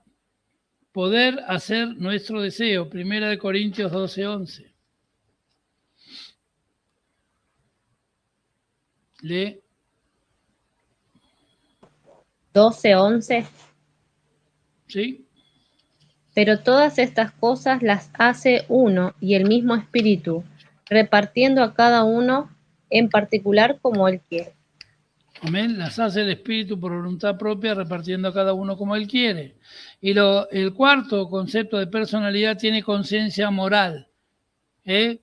poder hacer nuestro deseo. 1 Corintios 12, 11. Lee. 12, 11. ¿Sí? Pero todas estas cosas las hace uno y el mismo Espíritu, repartiendo a cada uno en particular como Él quiere. Amén. Las hace el Espíritu por voluntad propia, repartiendo a cada uno como Él quiere. Y el cuarto concepto de personalidad tiene conciencia moral.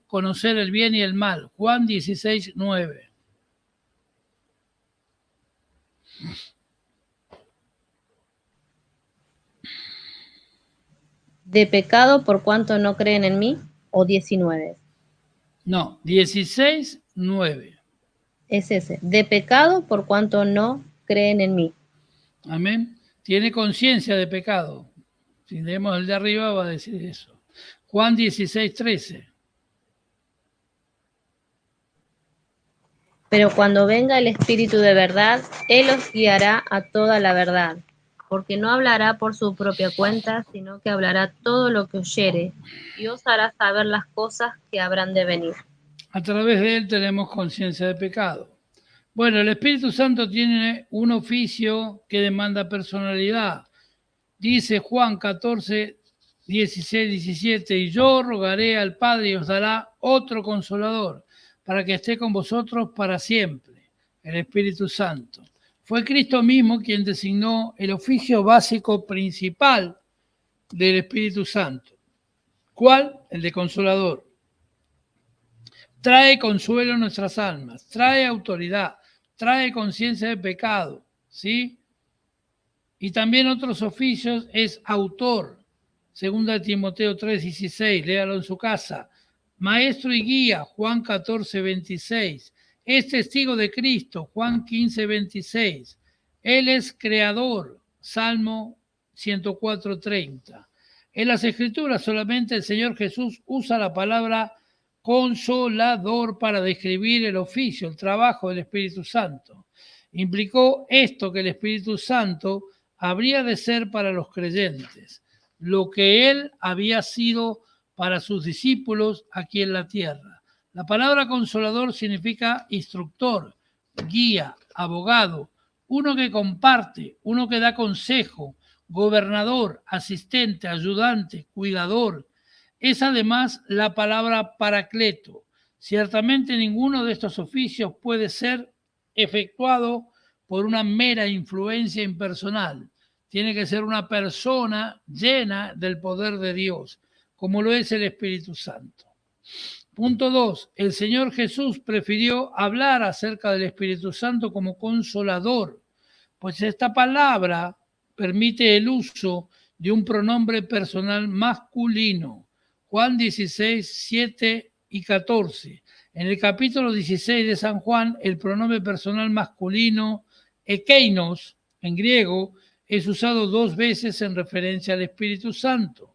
Conocer el bien y el mal. Juan 16, 9. ¿De pecado por cuanto no creen en mí? ¿O 19? No, 16, 9. Es ese. De pecado por cuanto no creen en mí. Amén. Tiene conciencia de pecado. Si leemos el de arriba va a decir eso. Juan 16, 13. Pero cuando venga el Espíritu de verdad, Él os guiará a toda la verdad, porque no hablará por su propia cuenta, sino que hablará todo lo que oyere, y os hará saber las cosas que habrán de venir. A través de él tenemos conciencia de pecado. Bueno, el Espíritu Santo tiene un oficio que demanda personalidad. Dice Juan 14, 16, 17, y yo rogaré al Padre y os dará otro consolador, para que esté con vosotros para siempre, el Espíritu Santo. Fue Cristo mismo quien designó el oficio básico principal del Espíritu Santo. ¿Cuál? El de consolador. Trae consuelo en nuestras almas, trae autoridad, trae conciencia de pecado, ¿sí? Y también otros oficios es autor, 2 Timoteo 3:16, léalo en su casa. Maestro y guía, Juan 14:26. Es testigo de Cristo, Juan 15:26. Él es creador, Salmo 104:30. En las Escrituras solamente el Señor Jesús usa la palabra consolador para describir el oficio, el trabajo del Espíritu Santo. Implicó esto que el Espíritu Santo habría de ser para los creyentes, lo que Él había sido para sus discípulos aquí en la tierra. La palabra consolador significa instructor, guía, abogado, uno que comparte, uno que da consejo, gobernador, asistente, ayudante, cuidador. Es además la palabra paracleto. Ciertamente ninguno de estos oficios puede ser efectuado por una mera influencia impersonal. Tiene que ser una persona llena del poder de Dios, como lo es el Espíritu Santo. Punto 2. El Señor Jesús prefirió hablar acerca del Espíritu Santo como consolador, pues esta palabra permite el uso de un pronombre personal masculino. Juan 16, 7 y 14. En el capítulo 16 de San Juan, el pronombre personal masculino, ekeinos, en griego, es usado 2 veces en referencia al Espíritu Santo.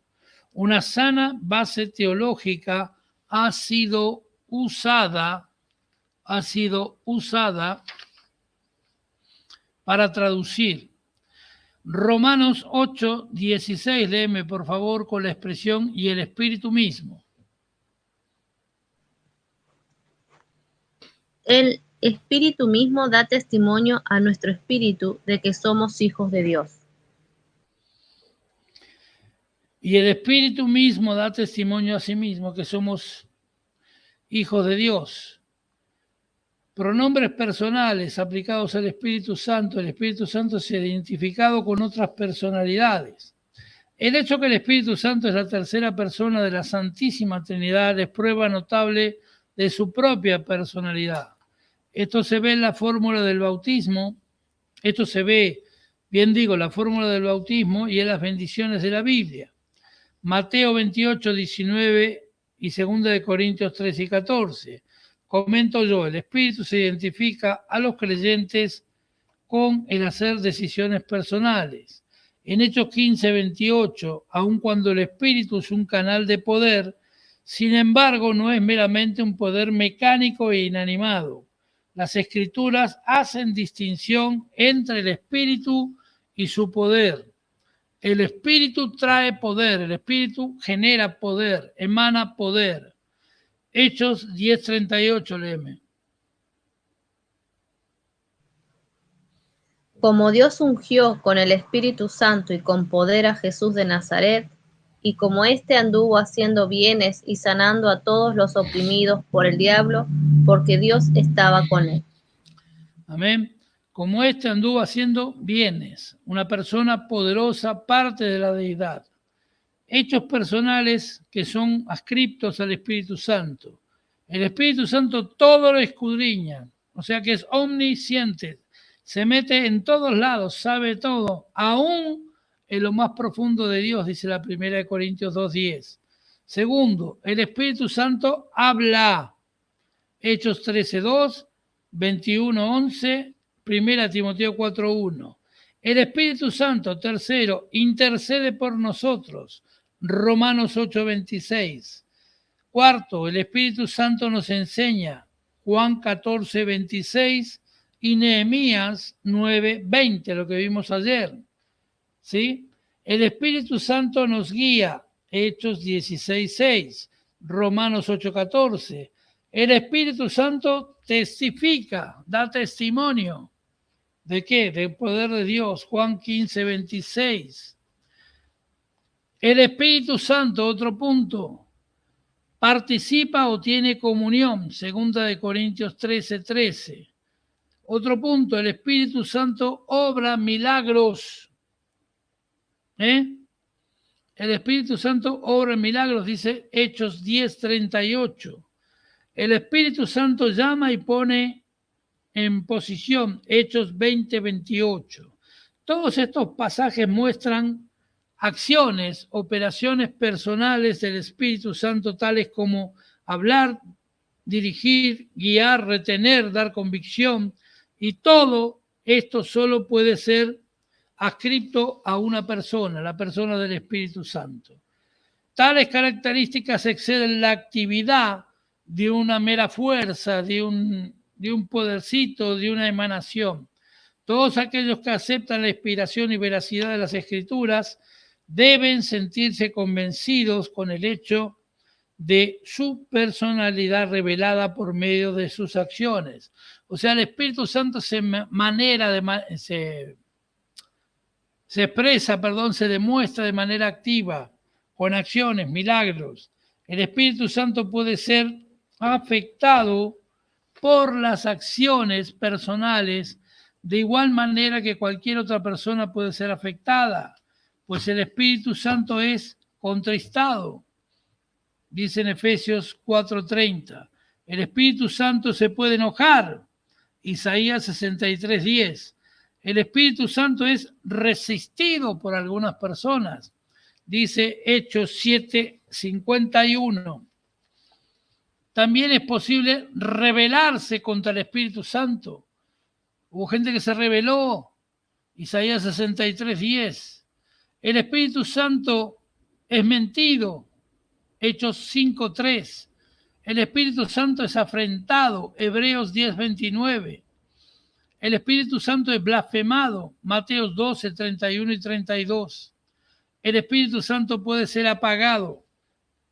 Una sana base teológica ha sido usada para traducir. Romanos 8, 16, léeme por favor con la expresión y el Espíritu mismo. El Espíritu mismo da testimonio a nuestro espíritu de que somos hijos de Dios. Y el Espíritu mismo da testimonio a sí mismo que somos hijos de Dios. Pronombres personales aplicados al Espíritu Santo. El Espíritu Santo se ha identificado con otras personalidades. El hecho que el Espíritu Santo es la tercera persona de la Santísima Trinidad es prueba notable de su propia personalidad. Esto se ve en la fórmula del bautismo. Esto se ve, la fórmula del bautismo y en las bendiciones de la Biblia. Mateo 28, 19 y 2 Corintios 3 y 14. Comento yo, el Espíritu se identifica a los creyentes con el hacer decisiones personales. En Hechos 15, 28, aun cuando el Espíritu es un canal de poder, sin embargo no es meramente un poder mecánico e inanimado. Las Escrituras hacen distinción entre el Espíritu y su poder. El Espíritu trae poder, el Espíritu genera poder, emana poder. Hechos 10:38, léeme. Como Dios ungió con el Espíritu Santo y con poder a Jesús de Nazaret, y como éste anduvo haciendo bienes y sanando a todos los oprimidos por el diablo, porque Dios estaba con él. Amén. Como éste anduvo haciendo bienes, una persona poderosa, parte de la deidad. Hechos personales que son adscriptos al Espíritu Santo. El Espíritu Santo todo lo escudriña, o sea que es omnisciente, se mete en todos lados, sabe todo, aún en lo más profundo de Dios, dice la 1 Corintios 2:10. Segundo, el Espíritu Santo habla. Hechos 13:2, 21:11, 1 Timoteo 4:1. El Espíritu Santo, tercero, intercede por nosotros. Romanos 8:26. Cuarto, el Espíritu Santo nos enseña. Juan 14:26 y Nehemías 9:20, lo que vimos ayer. ¿Sí? El Espíritu Santo nos guía. Hechos 16:6. Romanos 8:14. El Espíritu Santo testifica, da testimonio. ¿De qué? Del poder de Dios. Juan 15:26. El Espíritu Santo, otro punto, participa o tiene comunión. 2 Corintios 13:13. Otro punto, el Espíritu Santo obra milagros. El Espíritu Santo obra milagros, dice Hechos 10:38. El Espíritu Santo llama y pone en posición, Hechos 20:28. Todos estos pasajes muestran acciones, operaciones personales del Espíritu Santo, tales como hablar, dirigir, guiar, retener, dar convicción, y todo esto solo puede ser adscrito a una persona, la persona del Espíritu Santo. Tales características exceden la actividad de una mera fuerza, de un podercito, de una emanación. Todos aquellos que aceptan la inspiración y veracidad de las Escrituras deben sentirse convencidos con el hecho de su personalidad revelada por medio de sus acciones. O sea, el Espíritu Santo se expresa, se demuestra de manera activa, con acciones, milagros. El Espíritu Santo puede ser afectado por las acciones personales de igual manera que cualquier otra persona puede ser afectada, pues el Espíritu Santo es contristado. Dice en Efesios 4:30, el Espíritu Santo se puede enojar. Isaías 63:10. El Espíritu Santo es resistido por algunas personas. Dice Hechos 7:51. También es posible rebelarse contra el Espíritu Santo. Hubo gente que se rebeló. Isaías 63:10. El Espíritu Santo es mentido. Hechos 5:3. El Espíritu Santo es afrentado. Hebreos 10:29. El Espíritu Santo es blasfemado. Mateos 12:31 y 32. El Espíritu Santo puede ser apagado.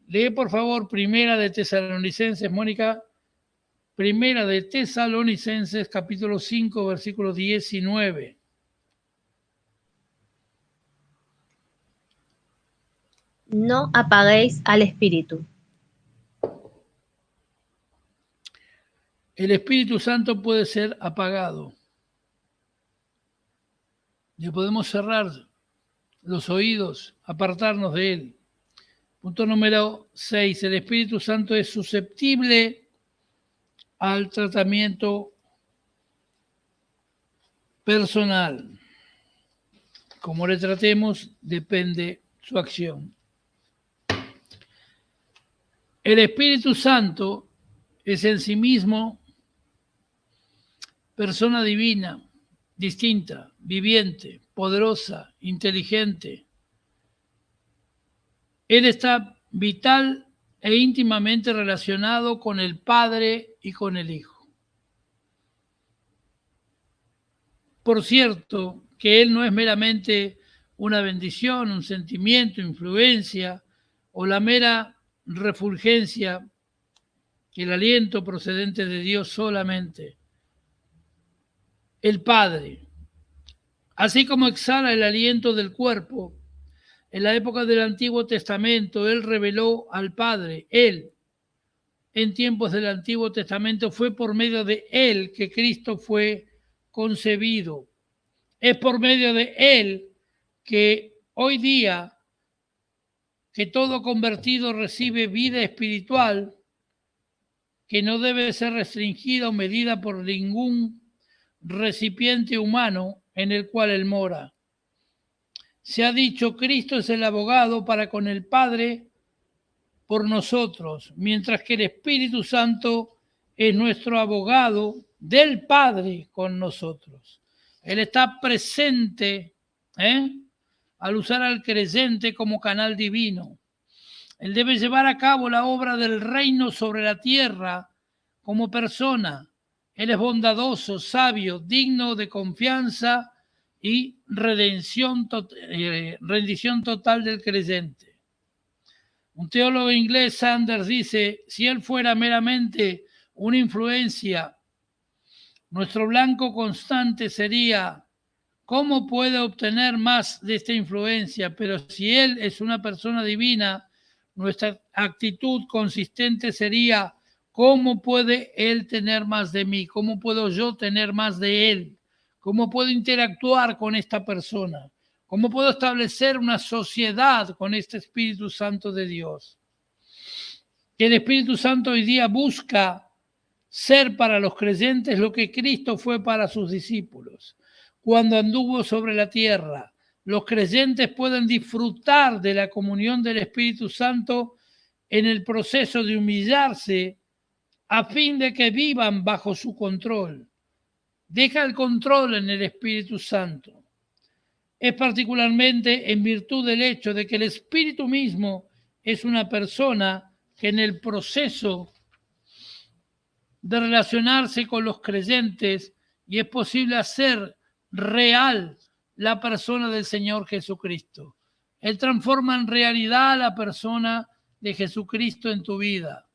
Lee por favor Primera de Tesalonicenses, Mónica. Primera de Tesalonicenses, capítulo 5, versículo 19. No apaguéis al Espíritu. El Espíritu Santo puede ser apagado. Le podemos cerrar los oídos, apartarnos de él. Punto número 6. El Espíritu Santo es susceptible al tratamiento personal. Como le tratemos, depende su acción. El Espíritu Santo es en sí mismo persona divina, distinta, viviente, poderosa, inteligente. Él está vital e íntimamente relacionado con el Padre y con el Hijo. Por cierto, que Él no es meramente una bendición, un sentimiento, influencia o la mera refulgencia, el aliento procedente de Dios solamente. El Padre, así como exhala el aliento del cuerpo, en la época del Antiguo Testamento, Él reveló al Padre. Él, en tiempos del Antiguo Testamento, fue por medio de Él que Cristo fue concebido. Es por medio de Él que hoy día, que todo convertido recibe vida espiritual, que no debe ser restringida o medida por ningún recipiente humano en el cual Él mora. Se ha dicho, Cristo es el abogado para con el Padre por nosotros, mientras que el Espíritu Santo es nuestro abogado del Padre con nosotros. Él está presente, al usar al creyente como canal divino. Él debe llevar a cabo la obra del reino sobre la tierra como persona. Él es bondadoso, sabio, digno de confianza y rendición total del creyente. Un teólogo inglés, Sanders, dice, si él fuera meramente una influencia, nuestro blanco constante sería, ¿cómo puede obtener más de esta influencia? Pero si él es una persona divina, nuestra actitud consistente sería, ¿cómo puede él tener más de mí? ¿Cómo puedo yo tener más de él? ¿Cómo puedo interactuar con esta persona? ¿Cómo puedo establecer una sociedad con este Espíritu Santo de Dios? Que el Espíritu Santo hoy día busca ser para los creyentes lo que Cristo fue para sus discípulos. cuando anduvo sobre la tierra. Los creyentes pueden disfrutar de la comunión del Espíritu Santo en el proceso de humillarse a fin de que vivan bajo su control. Deja el control en el Espíritu Santo. Es particularmente en virtud del hecho de que el Espíritu mismo es una persona que en el proceso de relacionarse con los creyentes y es posible hacer real la persona del Señor Jesucristo. Él transforma en realidad la persona de Jesucristo en tu vida.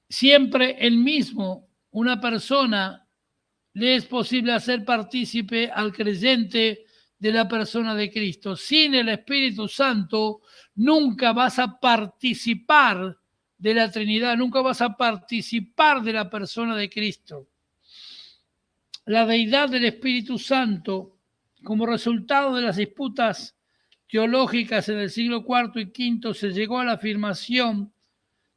Siempre el mismo, una persona, le es posible hacer partícipe al creyente de la persona de Cristo. Sin el Espíritu Santo nunca vas a participar de la Trinidad, nunca vas a participar de la persona de Cristo. La deidad del Espíritu Santo, como resultado de las disputas teológicas en el siglo IV y V, se llegó a la afirmación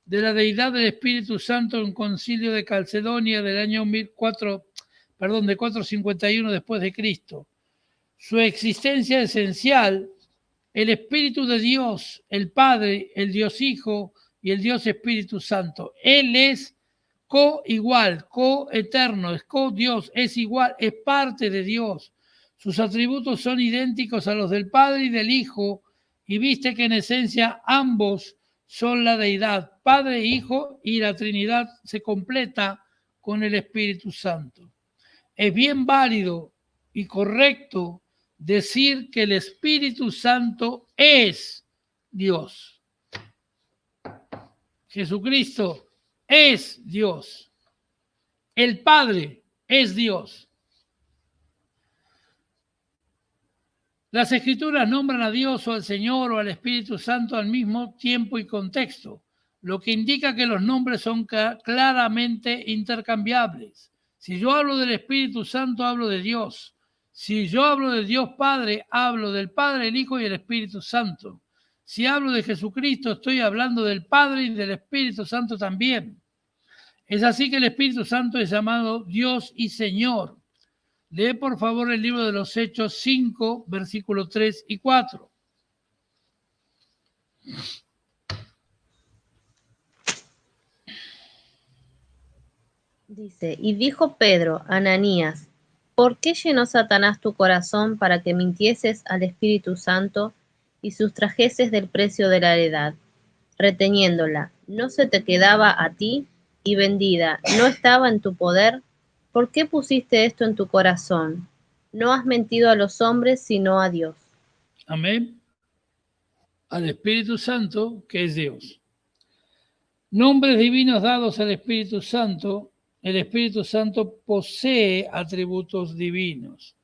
de la deidad del Espíritu Santo en un concilio de Calcedonia del año 451 después de Cristo. Su existencia esencial, el Espíritu de Dios, el Padre, el Dios Hijo y el Dios Espíritu Santo. Él es co-igual, co-eterno, es co-Dios, es igual, es parte de Dios. Sus atributos son idénticos a los del Padre y del Hijo, y viste que en esencia ambos son la deidad, Padre e Hijo, y la Trinidad se completa con el Espíritu Santo. Es bien válido y correcto decir que el Espíritu Santo es Dios. Jesucristo es Dios. El Padre es Dios. Las Escrituras nombran a Dios o al Señor o al Espíritu Santo al mismo tiempo y contexto, lo que indica que los nombres son claramente intercambiables. Si yo hablo del Espíritu Santo, hablo de Dios. Si yo hablo de Dios Padre, hablo del Padre, el Hijo y el Espíritu Santo. Si hablo de Jesucristo, estoy hablando del Padre y del Espíritu Santo también. Es así que el Espíritu Santo es llamado Dios y Señor. Lee por favor el libro de los Hechos 5, versículos 3 y 4. Dice, y dijo Pedro, Ananías, ¿por qué llenó Satanás tu corazón para que mintieses al Espíritu Santo y sustrajeses del precio de la heredad, reteniéndola? ¿No se te quedaba a ti? Y vendida, ¿no estaba en tu poder? ¿Por qué pusiste esto en tu corazón? No has mentido a los hombres, sino a Dios. Amén. Al Espíritu Santo, que es Dios. Nombres divinos dados al Espíritu Santo. El Espíritu Santo posee atributos divinos.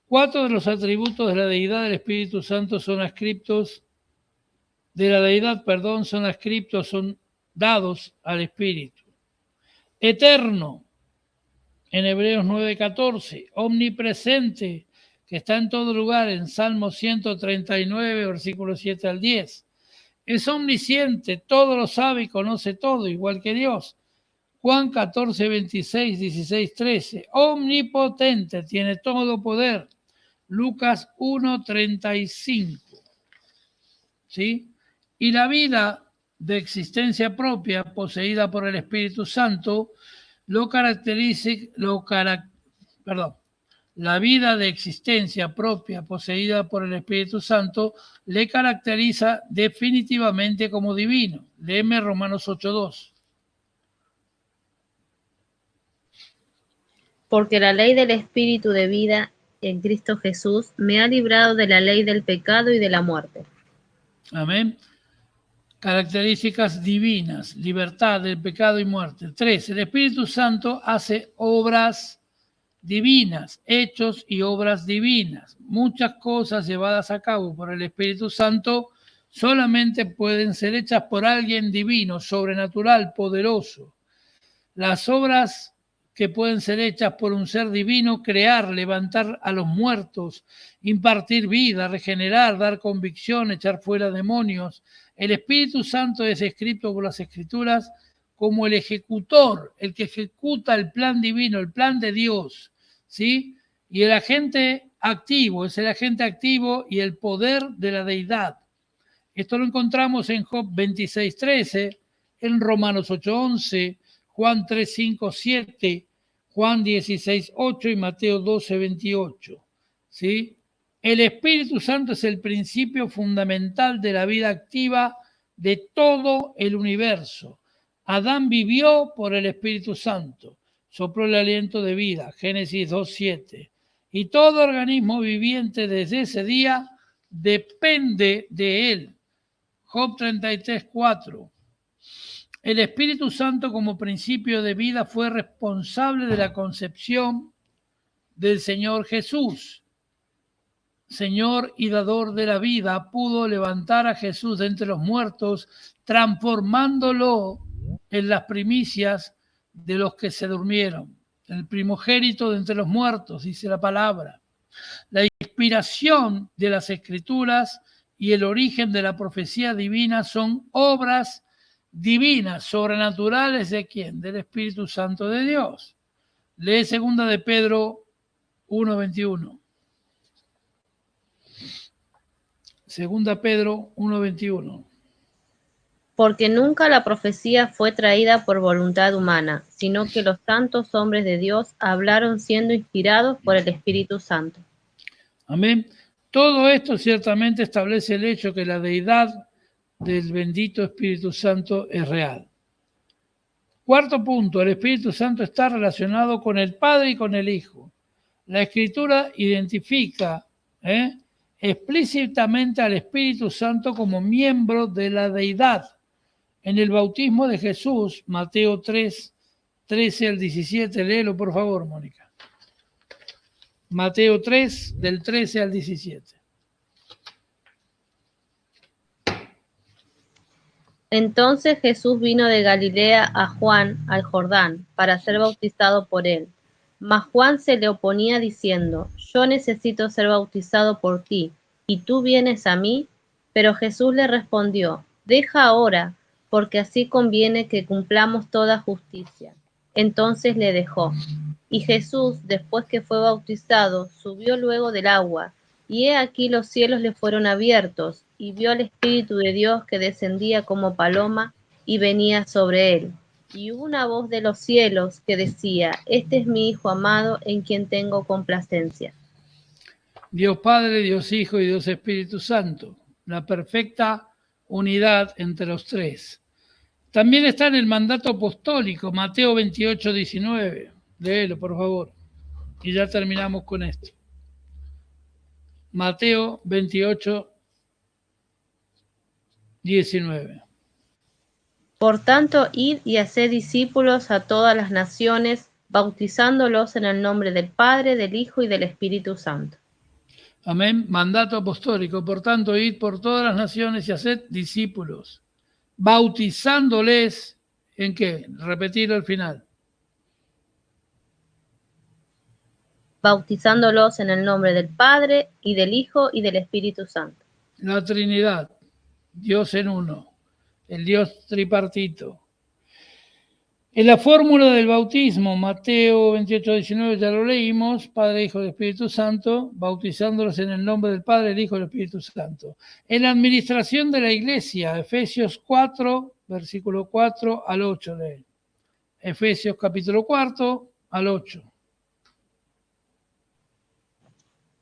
4 de los atributos de la deidad del Espíritu Santo son ascriptos, son dados al Espíritu. Eterno, en Hebreos 9:14. Omnipresente, que está en todo lugar, en Salmo 139, versículos 7 al 10. Es omnisciente, todo lo sabe y conoce todo, igual que Dios. Juan 14, 26, 16, 13. Omnipotente, tiene todo poder. Lucas 1, 35. ¿Sí? Y la vida de existencia propia, poseída por el Espíritu Santo, la vida de existencia propia poseída por el Espíritu Santo le caracteriza definitivamente como divino. Léeme Romanos 8:2. Porque la ley del Espíritu de vida en Cristo Jesús me ha librado de la ley del pecado y de la muerte. Amén. Características divinas, libertad del pecado y muerte. 3. El Espíritu Santo hace obras divinas, hechos y obras divinas. Muchas cosas llevadas a cabo por el Espíritu Santo solamente pueden ser hechas por alguien divino, sobrenatural, poderoso. Las obras que pueden ser hechas por un ser divino: crear, levantar a los muertos, impartir vida, regenerar, dar convicción, echar fuera demonios. El Espíritu Santo es descrito por las Escrituras como el ejecutor, el que ejecuta el plan divino, el plan de Dios, ¿sí? Y el agente activo es el agente activo y el poder de la deidad. Esto lo encontramos en Job 26:13, en Romanos 8:11, Juan 3:5-7, Juan 16:8 y Mateo 12:28. ¿Sí? El Espíritu Santo es el principio fundamental de la vida activa de todo el universo. Adán vivió por el Espíritu Santo, sopló el aliento de vida, Génesis 2:7. Y todo organismo viviente desde ese día depende de él. Job 33:4. El Espíritu Santo como principio de vida fue responsable de la concepción del Señor Jesús. Señor y dador de la vida, pudo levantar a Jesús de entre los muertos, transformándolo en las primicias de los que se durmieron. El primogénito de entre los muertos, dice la palabra. La inspiración de las Escrituras y el origen de la profecía divina son obras divinas, sobrenaturales ¿de quién? Del Espíritu Santo de Dios. Lee 2 de Pedro 1:21. 2 Pedro 1:21. Porque nunca la profecía fue traída por voluntad humana, sino que los santos hombres de Dios hablaron siendo inspirados por el Espíritu Santo. Amén. Todo esto ciertamente establece el hecho que la deidad del bendito Espíritu Santo es real. Cuarto punto, el Espíritu Santo está relacionado con el Padre y con el Hijo. La Escritura identifica explícitamente al Espíritu Santo como miembro de la deidad. En el bautismo de Jesús, Mateo 3:13-17, léelo por favor, Mónica. Mateo 3, del 13 al 17. Entonces Jesús vino de Galilea a Juan al Jordán para ser bautizado por él. Mas Juan se le oponía diciendo: Yo necesito ser bautizado por ti, ¿y tú vienes a mí? Pero Jesús le respondió: Deja ahora, porque así conviene que cumplamos toda justicia. Entonces le dejó. Y Jesús, después que fue bautizado, subió luego del agua, y he aquí los cielos le fueron abiertos, y vio al Espíritu de Dios que descendía como paloma y venía sobre él. Y hubo una voz de los cielos que decía: Este es mi Hijo amado, en quien tengo complacencia. Dios Padre, Dios Hijo y Dios Espíritu Santo, la perfecta unidad entre los tres. También está en el mandato apostólico, Mateo 28:19. Léelo, por favor. Y ya terminamos con esto. Mateo 28:19. Por tanto, id y haced discípulos a todas las naciones, bautizándolos en el nombre del Padre, del Hijo y del Espíritu Santo. Amén. Mandato apostólico. Por tanto, id por todas las naciones y haced discípulos, bautizándoles, ¿en qué? Repetir al final. Bautizándolos en el nombre del Padre, y del Hijo, y del Espíritu Santo. La Trinidad, Dios en uno, el Dios tripartito. En la fórmula del bautismo, Mateo 28:19, ya lo leímos, Padre, Hijo y Espíritu Santo, bautizándolos en el nombre del Padre, el Hijo y el Espíritu Santo. En la administración de la Iglesia, Efesios 4, versículo 4 al 8, lee. Efesios capítulo 4 al 8.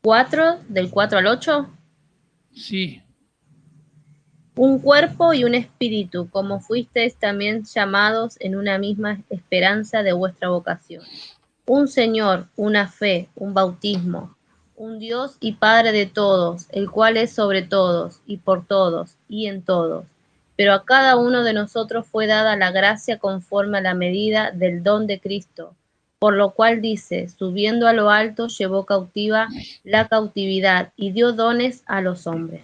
4, del 4 al 8. Sí. Un cuerpo y un espíritu, como fuisteis también llamados en una misma esperanza de vuestra vocación. Un Señor, una fe, un bautismo, un Dios y Padre de todos, el cual es sobre todos, y por todos, y en todos. Pero a cada uno de nosotros fue dada la gracia conforme a la medida del don de Cristo, por lo cual dice: subiendo a lo alto, llevó cautiva la cautividad, y dio dones a los hombres.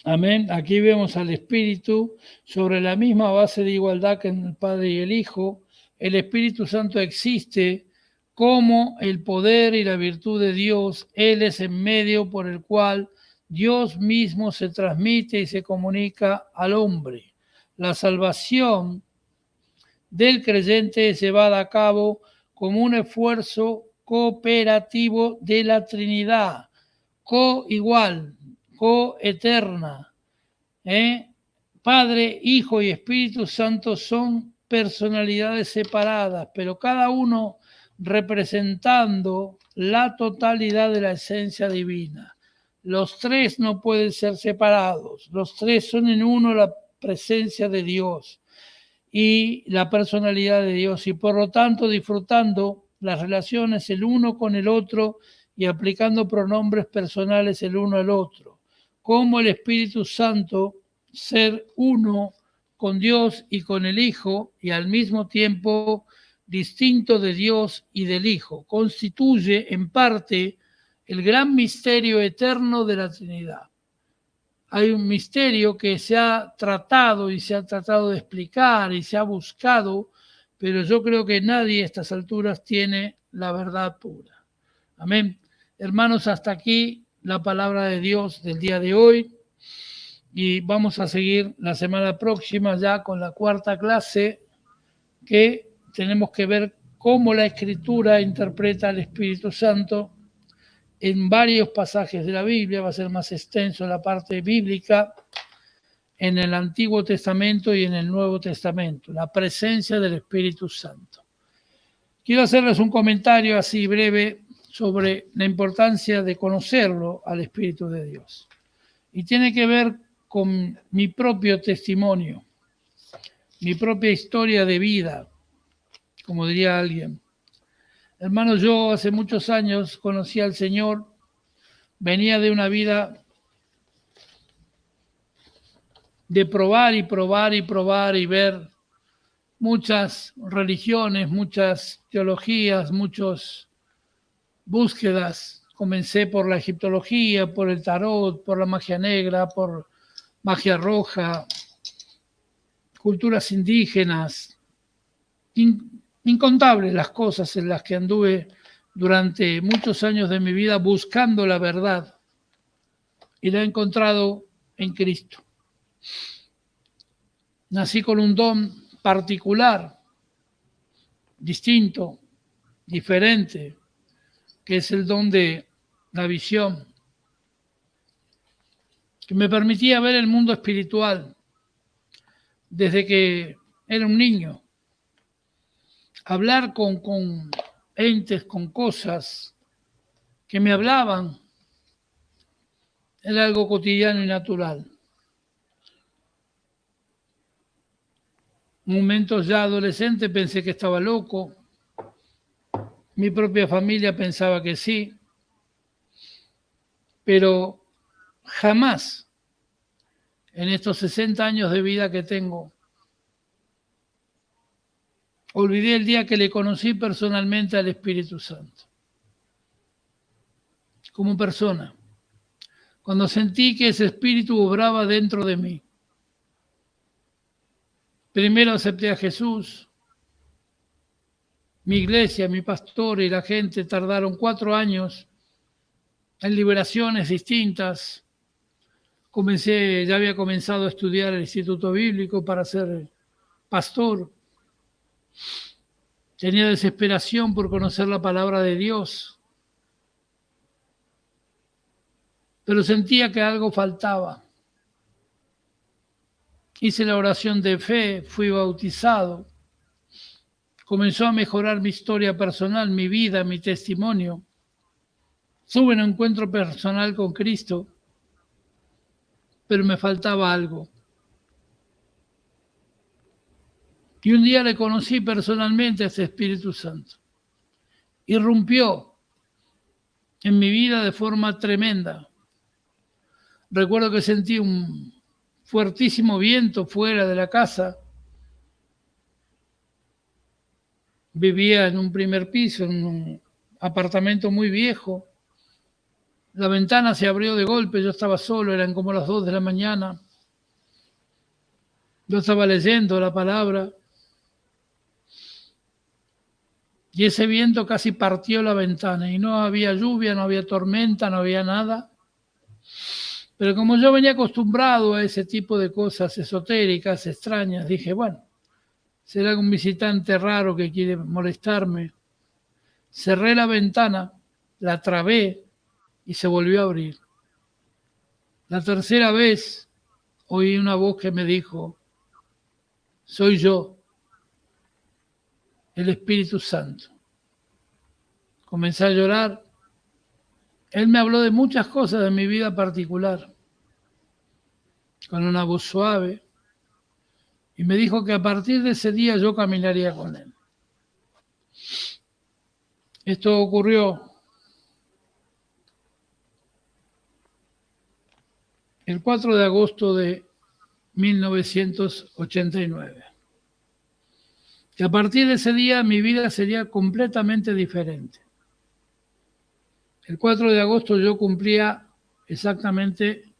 Amén. Aquí vemos al Espíritu sobre la misma base de igualdad que en el Padre y el Hijo. El Espíritu Santo existe como el poder y la virtud de Dios. Él es el medio por el cual Dios mismo se transmite y se comunica al hombre. La salvación del creyente es llevada a cabo como un esfuerzo cooperativo de la Trinidad, co-igual, co-eterna. Padre, Hijo y Espíritu Santo son personalidades separadas, pero cada uno representando la totalidad de la esencia divina. Los tres no pueden ser separados, los tres son en uno la presencia de Dios y la personalidad de Dios, y por lo tanto disfrutando las relaciones el uno con el otro y aplicando pronombres personales el uno al otro, como el Espíritu Santo, ser uno con Dios y con el Hijo, y al mismo tiempo distinto de Dios y del Hijo, constituye en parte el gran misterio eterno de la Trinidad. Hay un misterio que se ha tratado y se ha tratado de explicar y se ha buscado, pero yo creo que nadie a estas alturas tiene la verdad pura. Amén. Hermanos, hasta aquí la palabra de Dios del día de hoy. Y vamos a seguir la semana próxima ya con la cuarta clase, que tenemos que ver cómo la Escritura interpreta al Espíritu Santo en varios pasajes de la Biblia. Va a ser más extenso la parte bíblica en el Antiguo Testamento y en el Nuevo Testamento, la presencia del Espíritu Santo. Quiero hacerles un comentario así breve sobre la importancia de conocerlo al Espíritu de Dios. Y tiene que ver con mi propio testimonio, mi propia historia de vida, como diría alguien. Hermanos, yo hace muchos años conocí al Señor, venía de una vida de probar y probar y probar y ver muchas religiones, muchas teologías, muchas búsquedas. Comencé por la egiptología, por el tarot, por la magia negra, por magia roja, culturas indígenas, incontables las cosas en las que anduve durante muchos años de mi vida buscando la verdad, y la he encontrado en Cristo. Nací con un don particular, distinto, diferente, que es el don de la visión, que me permitía ver el mundo espiritual desde que era un niño, hablar con entes, con cosas que me hablaban, era algo cotidiano y natural. Momentos ya adolescente pensé que estaba loco, mi propia familia pensaba que sí, pero jamás en estos 60 años de vida que tengo olvidé el día que le conocí personalmente al Espíritu Santo, como persona, cuando sentí que ese Espíritu obraba dentro de mí. Primero acepté a Jesús, mi iglesia, mi pastor y la gente tardaron 4 años en liberaciones distintas. Ya había comenzado a estudiar el Instituto Bíblico para ser pastor. Tenía desesperación por conocer la palabra de Dios, pero sentía que algo faltaba. Hice la oración de fe, fui bautizado. Comenzó a mejorar mi historia personal, mi vida, mi testimonio. Tuve un encuentro personal con Cristo, pero me faltaba algo. Y un día le conocí personalmente a ese Espíritu Santo. Irrumpió en mi vida de forma tremenda. Recuerdo que sentí un fuertísimo viento fuera de la casa. Vivía en un primer piso, en un apartamento muy viejo. La ventana se abrió de golpe, yo estaba solo, eran como las 2 de la mañana. Yo estaba leyendo la palabra y ese viento casi partió la ventana y no había lluvia, no había tormenta, no había nada. Pero como yo venía acostumbrado a ese tipo de cosas esotéricas, extrañas, dije, bueno, será un visitante raro que quiere molestarme. cerré la ventana, la trabé y se volvió a abrir. La tercera vez oí una voz que me dijo, soy yo, el Espíritu Santo. Comencé a llorar. Él me habló de muchas cosas de mi vida particular, con una voz suave, y me dijo que a partir de ese día yo caminaría con él. Esto ocurrió el 4 de agosto de 1989. Que a partir de ese día mi vida sería completamente diferente. El 4 de agosto yo cumplía exactamente,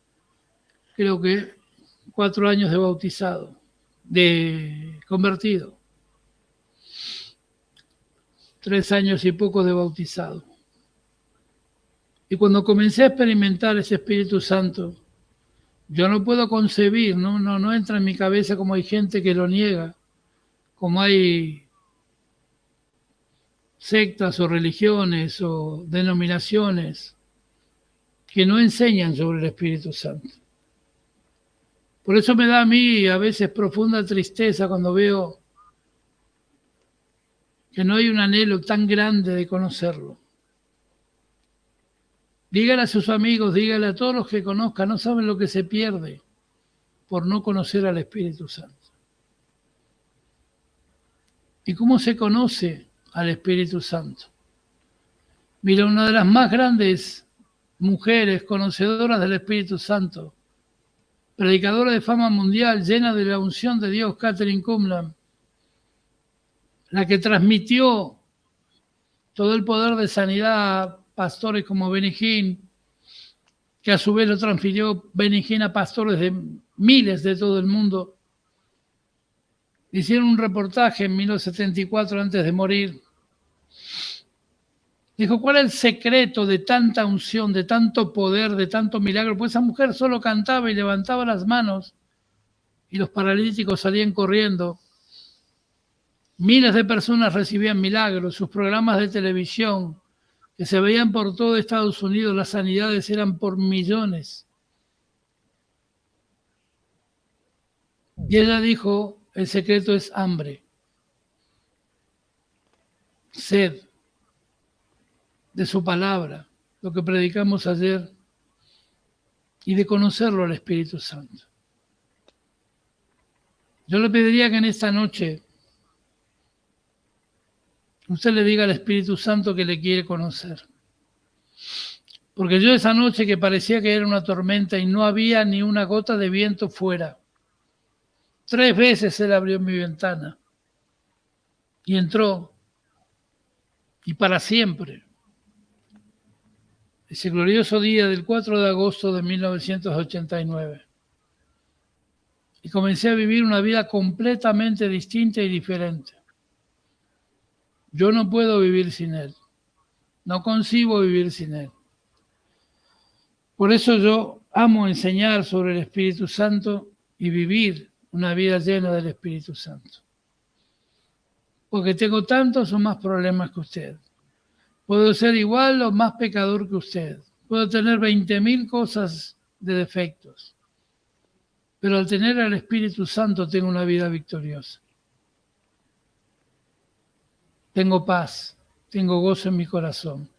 creo que 4 años de bautizado, de convertido. 3 años y poco de bautizado. Y cuando comencé a experimentar ese Espíritu Santo, yo no puedo concebir, no entra en mi cabeza como hay gente que lo niega, como hay sectas o religiones o denominaciones que no enseñan sobre el Espíritu Santo. Por eso me da a mí a veces profunda tristeza cuando veo que no hay un anhelo tan grande de conocerlo. Dígale a sus amigos, dígale a todos los que conozcan, no saben lo que se pierde por no conocer al Espíritu Santo. ¿Y cómo se conoce al Espíritu Santo? Mira, una de las más grandes mujeres conocedoras del Espíritu Santo, predicadora de fama mundial, llena de la unción de Dios, Kathryn Kuhlman, la que transmitió todo el poder de sanidad a pastores como Benny Hinn, que a su vez lo transfirió Benny Hinn a pastores de miles de todo el mundo. Hicieron un reportaje en 1974 antes de morir. Dijo, ¿cuál es el secreto de tanta unción, de tanto poder, de tanto milagro? Pues esa mujer solo cantaba y levantaba las manos y los paralíticos salían corriendo. Miles de personas recibían milagros. Sus programas de televisión que se veían por todo Estados Unidos, las sanidades eran por millones. Y ella dijo, el secreto es hambre, sed de su palabra, lo que predicamos ayer, y de conocerlo al Espíritu Santo. Yo le pediría que en esta noche usted le diga al Espíritu Santo que le quiere conocer. Porque yo esa noche que parecía que era una tormenta y no había ni una gota de viento fuera, 3 veces él abrió mi ventana y entró, y para siempre. Ese glorioso día del 4 de agosto de 1989. Y comencé a vivir una vida completamente distinta y diferente. Yo no puedo vivir sin Él. No concibo vivir sin Él. Por eso yo amo enseñar sobre el Espíritu Santo y vivir una vida llena del Espíritu Santo. Porque tengo tantos o más problemas que usted. Puedo ser igual o más pecador que usted. Puedo tener 20.000 cosas de defectos. Pero al tener al Espíritu Santo tengo una vida victoriosa. Tengo paz, tengo gozo en mi corazón.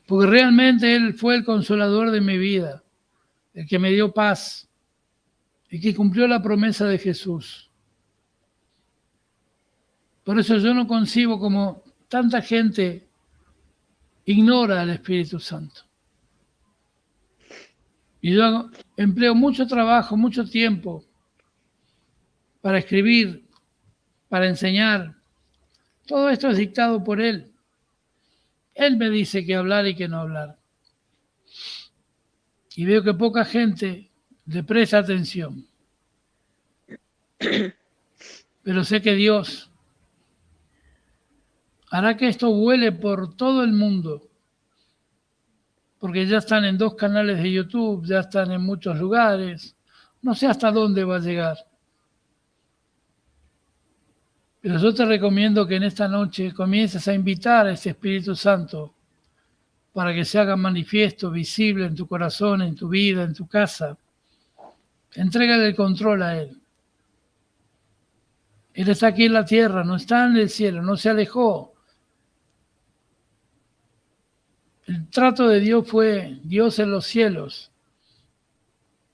Porque realmente Él fue el consolador de mi vida, el que me dio paz, el que cumplió la promesa de Jesús. Por eso yo no concibo como tanta gente ignora al Espíritu Santo. Y yo empleo mucho trabajo, mucho tiempo para escribir, para enseñar. Todo esto es dictado por Él. Él me dice qué hablar y qué no hablar. Y veo que poca gente le presta atención. Pero sé que Dios hará que esto vuele por todo el mundo. Porque ya están en 2 canales de YouTube, ya están en muchos lugares. No sé hasta dónde va a llegar. Pero yo te recomiendo que en esta noche comiences a invitar a este Espíritu Santo para que se haga manifiesto, visible en tu corazón, en tu vida, en tu casa. Entrégale el control a Él. Él está aquí en la tierra, no está en el cielo, no se alejó. El trato de Dios fue Dios en los cielos.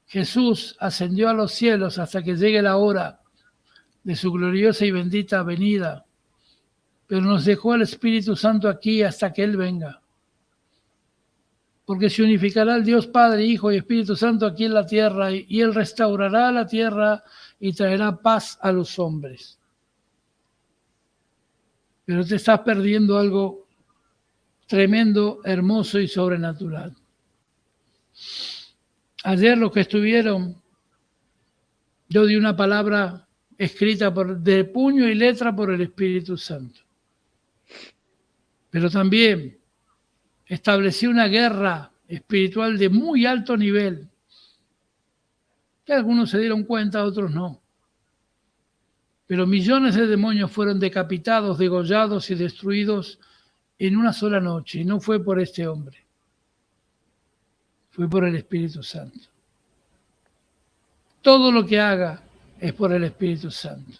Jesús ascendió a los cielos hasta que llegue la hora de su gloriosa y bendita venida, pero nos dejó el Espíritu Santo aquí hasta que Él venga. Porque se unificará el Dios Padre, Hijo y Espíritu Santo aquí en la tierra, y Él restaurará la tierra y traerá paz a los hombres. Pero te estás perdiendo algo tremendo, hermoso y sobrenatural. Ayer los que estuvieron, yo di una palabra escrita de puño y letra por el Espíritu Santo. Pero también establecí una guerra espiritual de muy alto nivel, que algunos se dieron cuenta, otros no. Pero millones de demonios fueron decapitados, degollados y destruidos en una sola noche. Y no fue por este hombre, fue por el Espíritu Santo. Todo lo que haga es por el Espíritu Santo.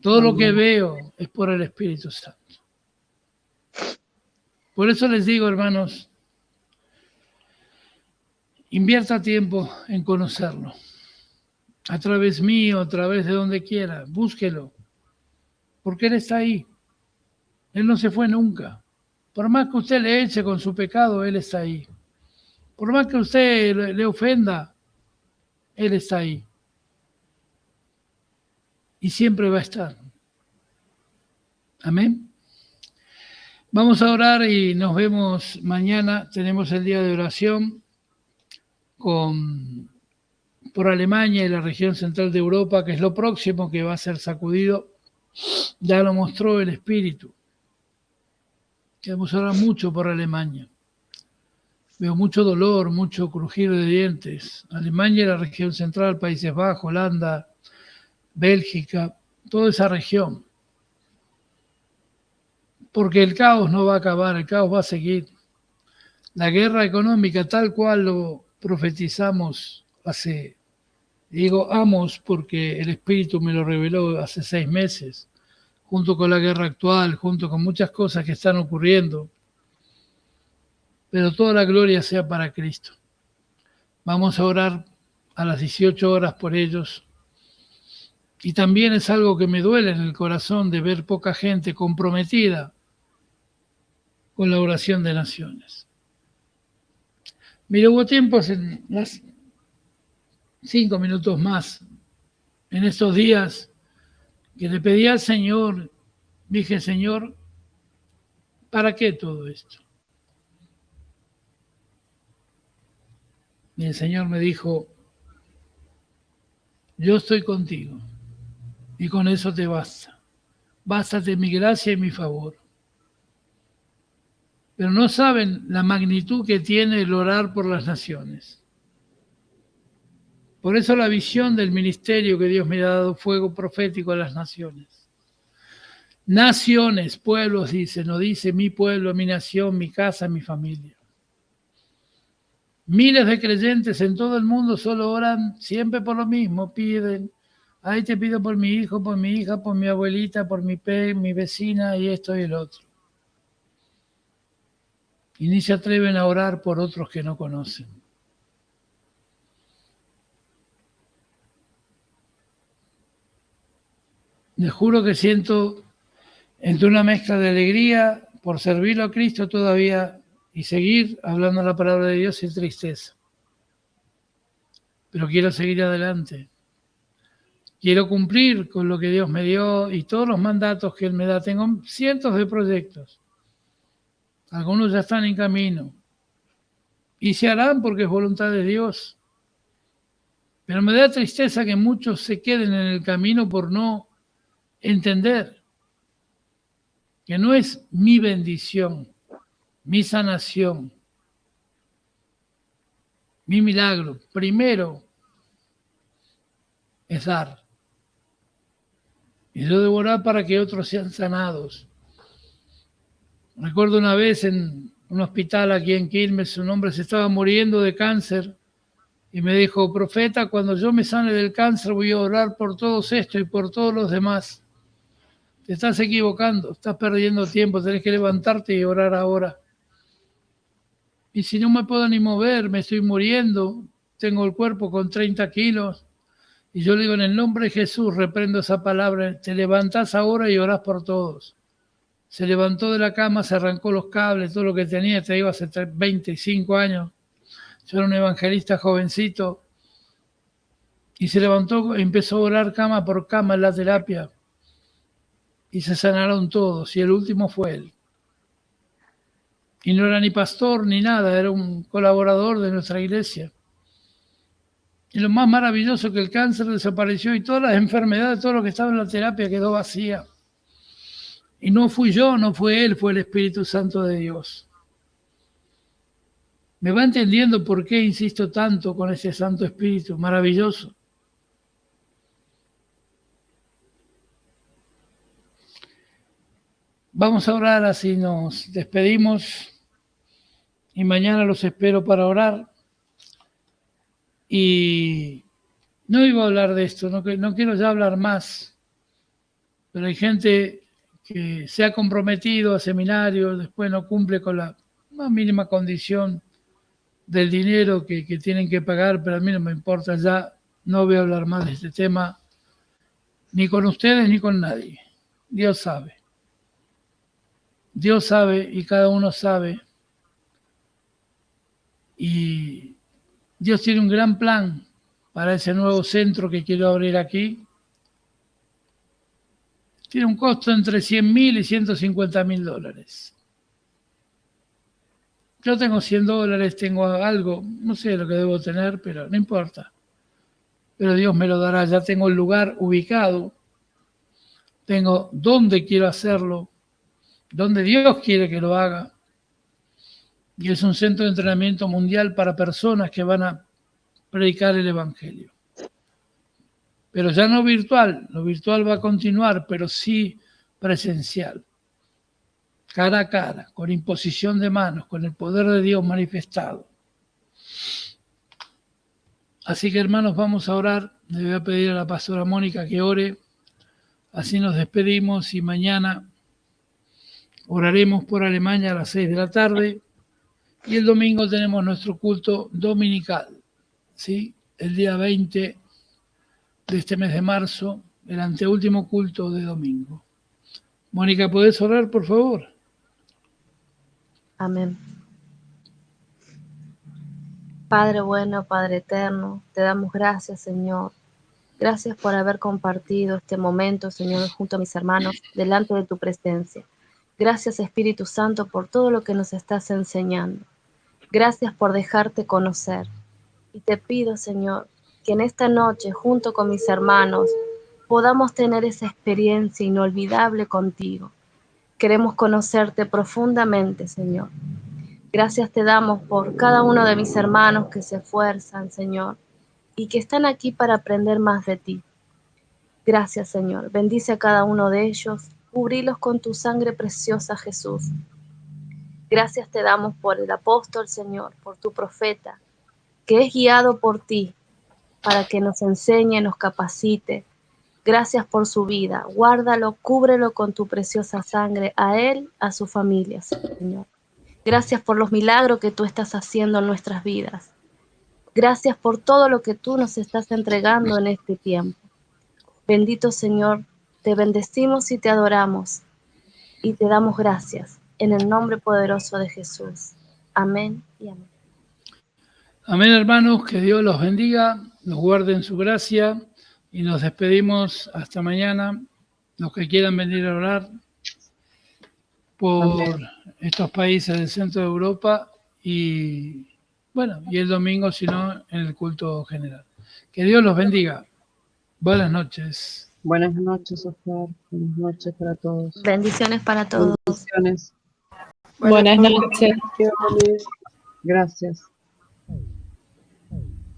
Todo lo que veo es por el Espíritu Santo. Por eso les digo, hermanos, invierta tiempo en conocerlo. A través mío, a través de donde quiera, búsquelo. Porque Él está ahí. Él no se fue nunca. Por más que usted le eche con su pecado, Él está ahí. Por más que usted le ofenda, Él está ahí. Y siempre va a estar. Amén. Vamos a orar y nos vemos mañana. Tenemos el día de oración por Alemania y la región central de Europa, que es lo próximo que va a ser sacudido. Ya lo mostró el Espíritu. Queremos orar mucho por Alemania. Veo mucho dolor, mucho crujir de dientes. Alemania y la región central, Países Bajos, Holanda, Bélgica, toda esa región. Porque el caos no va a acabar, el caos va a seguir. La guerra económica, tal cual lo profetizamos porque el Espíritu me lo reveló hace 6 meses, junto con la guerra actual, junto con muchas cosas que están ocurriendo. Pero toda la gloria sea para Cristo. Vamos a orar a las 18 horas por ellos. Y también es algo que me duele en el corazón de ver poca gente comprometida con la oración de naciones. Mira, hubo tiempos en las 5 minutos más, en estos días, que le pedí al Señor, dije, Señor, ¿para qué todo esto? Y el Señor me dijo, yo estoy contigo, y con eso te basta. Bástate mi gracia y mi favor. Pero no saben la magnitud que tiene el orar por las naciones. Por eso la visión del ministerio que Dios me ha dado, fuego profético a las naciones. Naciones, pueblos, dice, no dice mi pueblo, mi nación, mi casa, mi familia. Miles de creyentes en todo el mundo solo oran siempre por lo mismo, piden, ay, te pido por mi hijo, por mi hija, por mi abuelita, por mi vecina y esto y el otro. Y ni se atreven a orar por otros que no conocen. Les juro que siento entre una mezcla de alegría por servirlo a Cristo todavía y seguir hablando la palabra de Dios y tristeza. Pero quiero seguir adelante. Quiero cumplir con lo que Dios me dio y todos los mandatos que Él me da. Tengo cientos de proyectos. Algunos ya están en camino. Y se harán porque es voluntad de Dios. Pero me da tristeza que muchos se queden en el camino por no entender que no es mi bendición, mi sanación, mi milagro. Primero es dar. Y yo debo orar para que otros sean sanados. Recuerdo una vez en un hospital aquí en Quilmes, un hombre se estaba muriendo de cáncer y me dijo: profeta, cuando yo me sane del cáncer voy a orar por todos estos y por todos los demás. Te estás equivocando, estás perdiendo tiempo, tenés que levantarte y orar ahora. Y si no me puedo ni mover, me estoy muriendo, tengo el cuerpo con 30 kilos. Y yo le digo: en el nombre de Jesús reprendo esa palabra, te levantás ahora y orás por todos. Se levantó de la cama, se arrancó los cables, todo lo que tenía, te digo, hace 25 años. Yo era un evangelista jovencito. Y se levantó, empezó a orar cama por cama en la terapia. Y se sanaron todos, y el último fue él. Y no era ni pastor ni nada, era un colaborador de nuestra iglesia. Y lo más maravilloso es que el cáncer desapareció y todas las enfermedades, todo lo que estaba en la terapia quedó vacía. Y no fui yo, no fue él, fue el Espíritu Santo de Dios. ¿Me va entendiendo por qué insisto tanto con ese Santo Espíritu maravilloso? Vamos a orar, así nos despedimos. Y mañana los espero para orar. Y no iba a hablar de esto, no quiero ya hablar más. Pero hay gente que se ha comprometido a seminarios, después no cumple con la más mínima condición del dinero que tienen que pagar, pero a mí no me importa, ya no voy a hablar más de este tema, ni con ustedes ni con nadie. Dios sabe. Dios sabe y cada uno sabe. Y Dios tiene un gran plan para ese nuevo centro que quiero abrir aquí. Tiene un costo entre 100.000 y 150.000 dólares. Yo tengo 100 dólares, tengo algo, no sé lo que debo tener, pero no importa. Pero Dios me lo dará, ya tengo el lugar ubicado, tengo dónde quiero hacerlo, dónde Dios quiere que lo haga. Y es un centro de entrenamiento mundial para personas que van a predicar el Evangelio. Pero ya no virtual, lo virtual va a continuar, pero sí presencial. Cara a cara, con imposición de manos, con el poder de Dios manifestado. Así que, hermanos, vamos a orar. Le voy a pedir a la pastora Mónica que ore. Así nos despedimos y mañana oraremos por Alemania a las 6 de la tarde. Y el domingo tenemos nuestro culto dominical, ¿sí? El día 20 de este mes de marzo, el anteúltimo culto de domingo. Mónica, ¿podés orar, por favor? Amén. Padre bueno, Padre eterno, te damos gracias, Señor. Gracias por haber compartido este momento, Señor, junto a mis hermanos, delante de tu presencia. Gracias, Espíritu Santo, por todo lo que nos estás enseñando. Gracias por dejarte conocer. Y te pido, Señor, que en esta noche, junto con mis hermanos, podamos tener esa experiencia inolvidable contigo. Queremos conocerte profundamente, Señor. Gracias te damos por cada uno de mis hermanos que se esfuerzan, Señor, y que están aquí para aprender más de ti. Gracias, Señor. Bendice a cada uno de ellos. Cubrílos con tu sangre preciosa, Jesús. Gracias te damos por el apóstol, Señor, por tu profeta, que es guiado por ti para que nos enseñe, nos capacite. Gracias por su vida. Guárdalo, cúbrelo con tu preciosa sangre, a él, a su familia, Señor. Gracias por los milagros que tú estás haciendo en nuestras vidas. Gracias por todo lo que tú nos estás entregando en este tiempo. Bendito Señor, te bendecimos y te adoramos y te damos gracias en el nombre poderoso de Jesús. Amén y amén. Amén, hermanos, que Dios los bendiga, los guarde en su gracia y nos despedimos hasta mañana. Los que quieran venir a orar por estos países del centro de Europa y bueno, y el domingo, si no, en el culto general. Que Dios los bendiga. Buenas noches. Buenas noches, Oscar. Buenas noches para todos. Bendiciones para todos. Bendiciones. Buenas noches. Gracias.